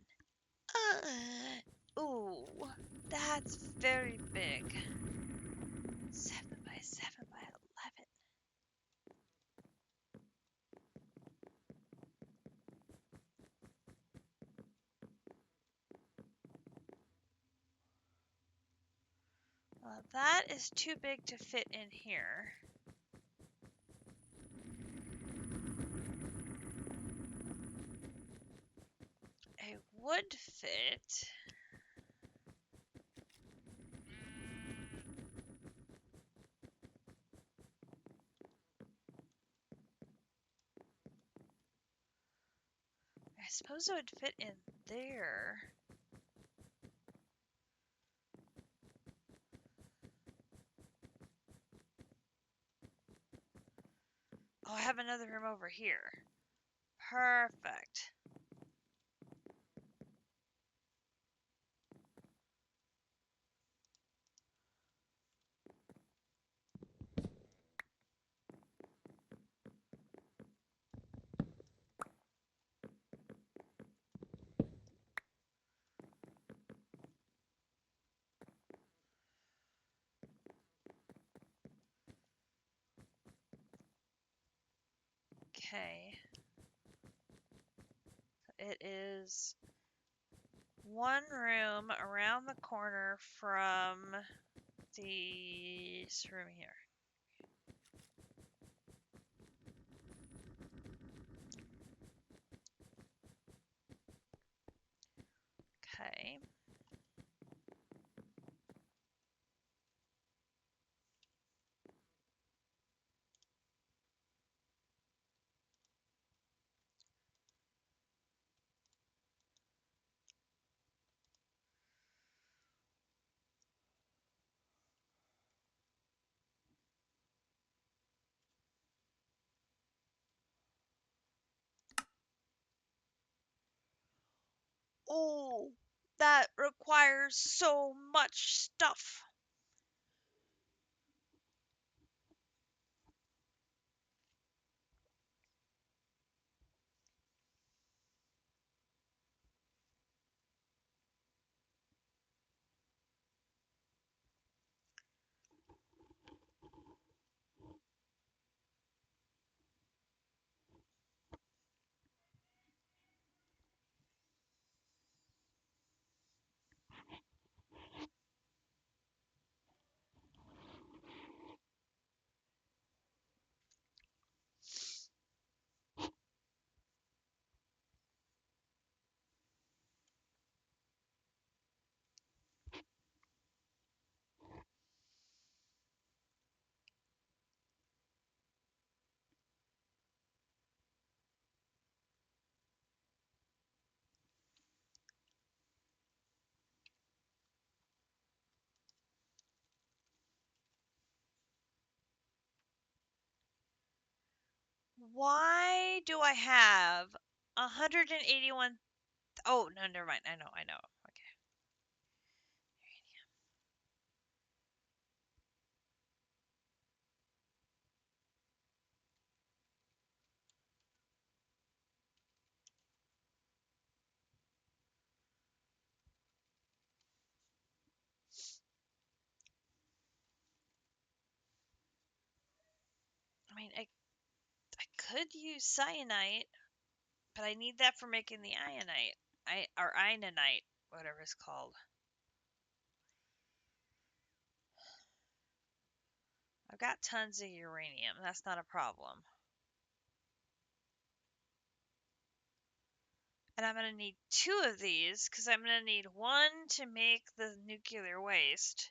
Ooh, that's very big. 7 by 7 by 11. Well, that is too big to fit in here. A wood fit. I suppose it would fit in there. Oh, I have another room over here. Perfect. Okay. It is one room around the corner from this room here. Okay. Oh, that requires so much stuff. Why do I have 181? Oh, no, never mind. I know. Okay. I mean, I could use cyanite, but I need that for making the ionite. Or inonite, whatever it's called. I've got tons of uranium. That's not a problem. And I'm going to need 2 of these because I'm going to need 1 to make the nuclear waste.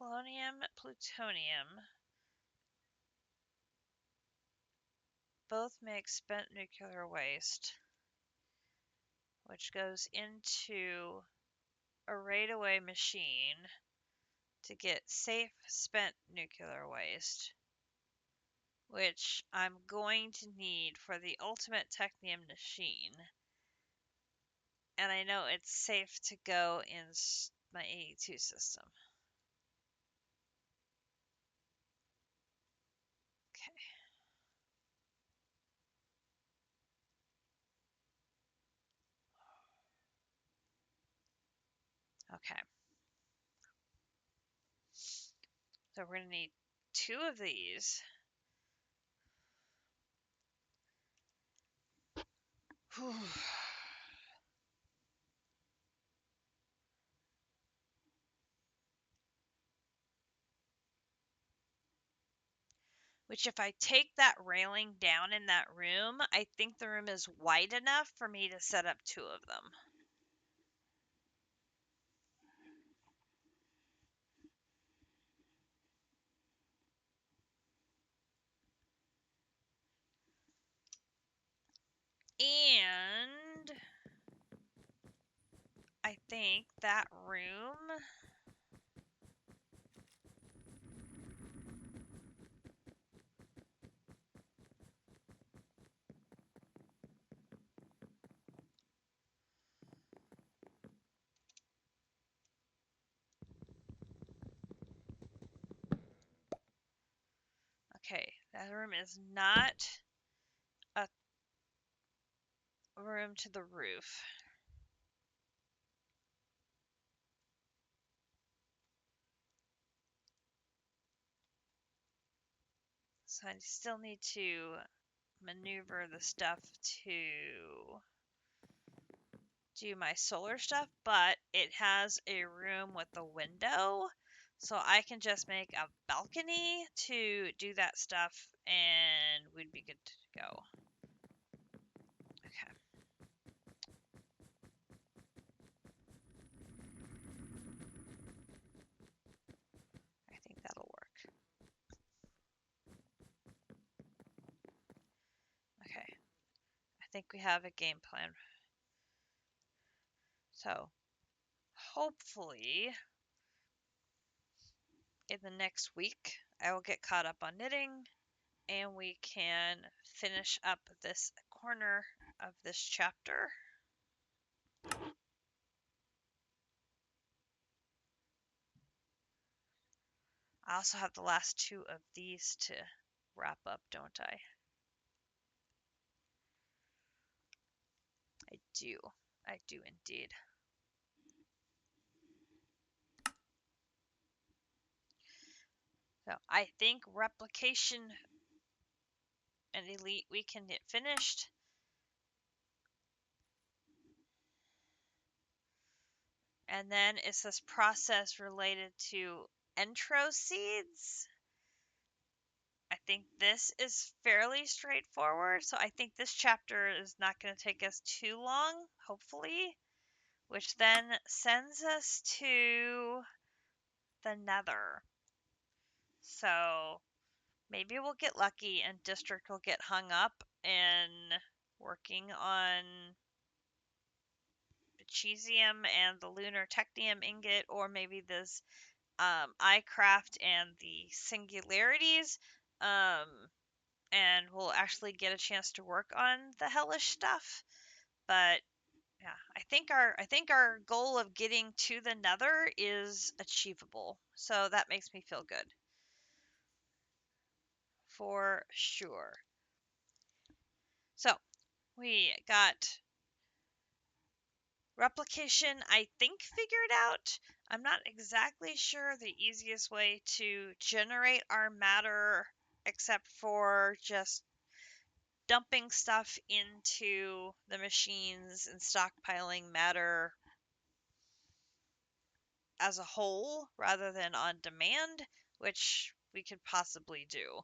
polonium, plutonium both make spent nuclear waste, which goes into a right-away machine to get safe spent nuclear waste, which I'm going to need for the ultimate technium machine. And I know it's safe to go in my 82 system. Okay. So we're going to need 2 of these. Whew. Which if I take that railing down in that room, I think the room is wide enough for me to set up 2 of them. And I think that room okay, that room is not a room to the roof. So I still need to maneuver the stuff to do my solar stuff, but it has a room with a window, so I can just make a balcony to do that stuff and we'd be good to go. Okay. I think that'll work. Okay. I think we have a game plan. So, hopefully, in the next week, I will get caught up on knitting and we can finish up this corner of this chapter. I also have the last 2 of these to wrap up, don't I? I do. I do indeed. So I think replication and elite we can get finished. And then it's this process related to intro seeds. I think this is fairly straightforward. So I think this chapter is not going to take us too long, hopefully, which then sends us to the Nether. So maybe we'll get lucky and District will get hung up in working on the Chesium and the Lunar Technium ingot, or maybe this iCraft and the Singularities, and we'll actually get a chance to work on the hellish stuff. But yeah, I think our goal of getting to the Nether is achievable, so that makes me feel good. For sure. So, we got replication, I think, figured out. I'm not exactly sure the easiest way to generate our matter except for just dumping stuff into the machines and stockpiling matter as a whole rather than on demand, which we could possibly do.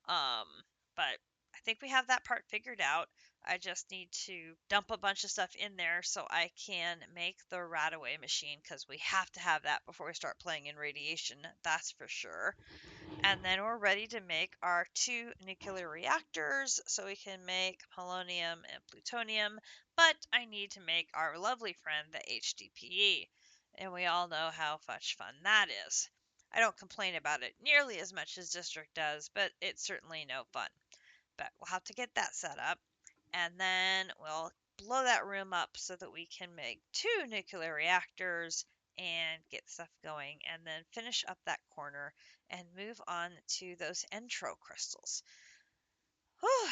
But I think we have that part figured out. I just need to dump a bunch of stuff in there so I can make the Radaway machine because we have to have that before we start playing in radiation, that's for sure. And then we're ready to make our two nuclear reactors so we can make polonium and plutonium. But I need to make our lovely friend, the HDPE. And we all know how much fun that is. I don't complain about it nearly as much as District does, but it's certainly no fun. But we'll have to get that set up. And then we'll blow that room up so that we can make two nuclear reactors and get stuff going, and then finish up that corner and move on to those entro crystals. Whew.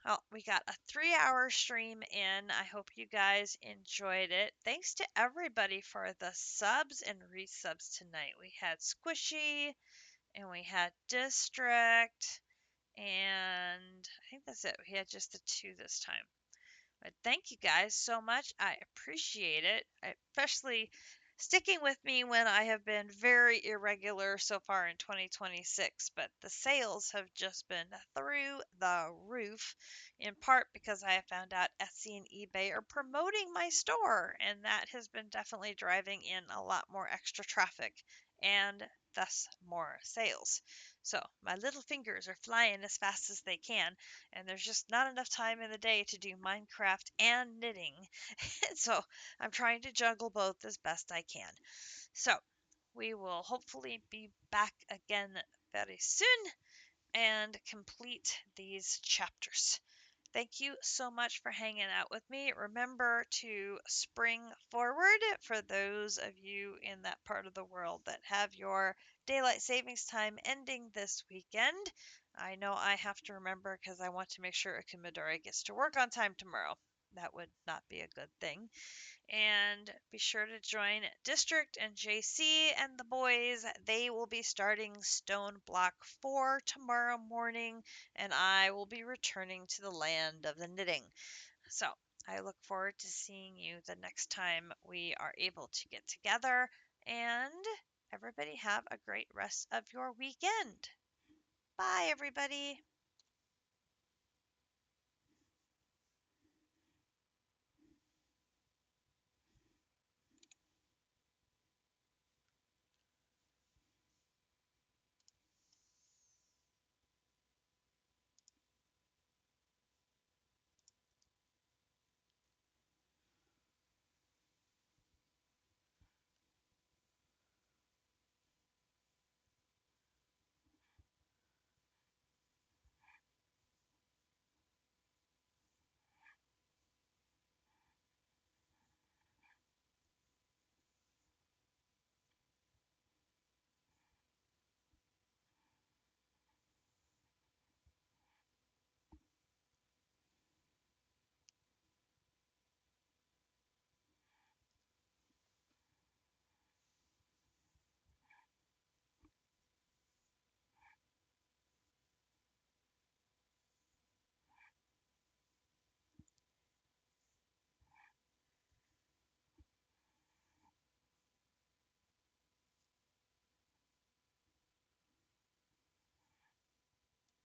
Well, we got a 3-hour stream in. I hope you guys enjoyed it. Thanks to everybody for the subs and resubs tonight. We had Squishy and we had District, and I think that's it. We had just the two this time. But thank you guys so much. I appreciate it, especially sticking with me when I have been very irregular so far in 2026. But the sales have just been through the roof, in part because I have found out Etsy and eBay are promoting my store, and that has been definitely driving in a lot more extra traffic and thus more sales. So my little fingers are flying as fast as they can, and there's just not enough time in the day to do Minecraft and knitting. So I'm trying to juggle both as best I can. So we will hopefully be back again very soon and complete these chapters. Thank you so much for hanging out with me. Remember to spring forward for those of you in that part of the world that have your daylight savings time ending this weekend. I know I have to remember because I want to make sure Akumidori gets to work on time tomorrow. That would not be a good thing. And be sure to join District and JC and the boys. They will be starting Stone Block 4 tomorrow morning, and I will be returning to the land of the knitting. So I look forward to seeing you the next time we are able to get together. And everybody have a great rest of your weekend. Bye, everybody.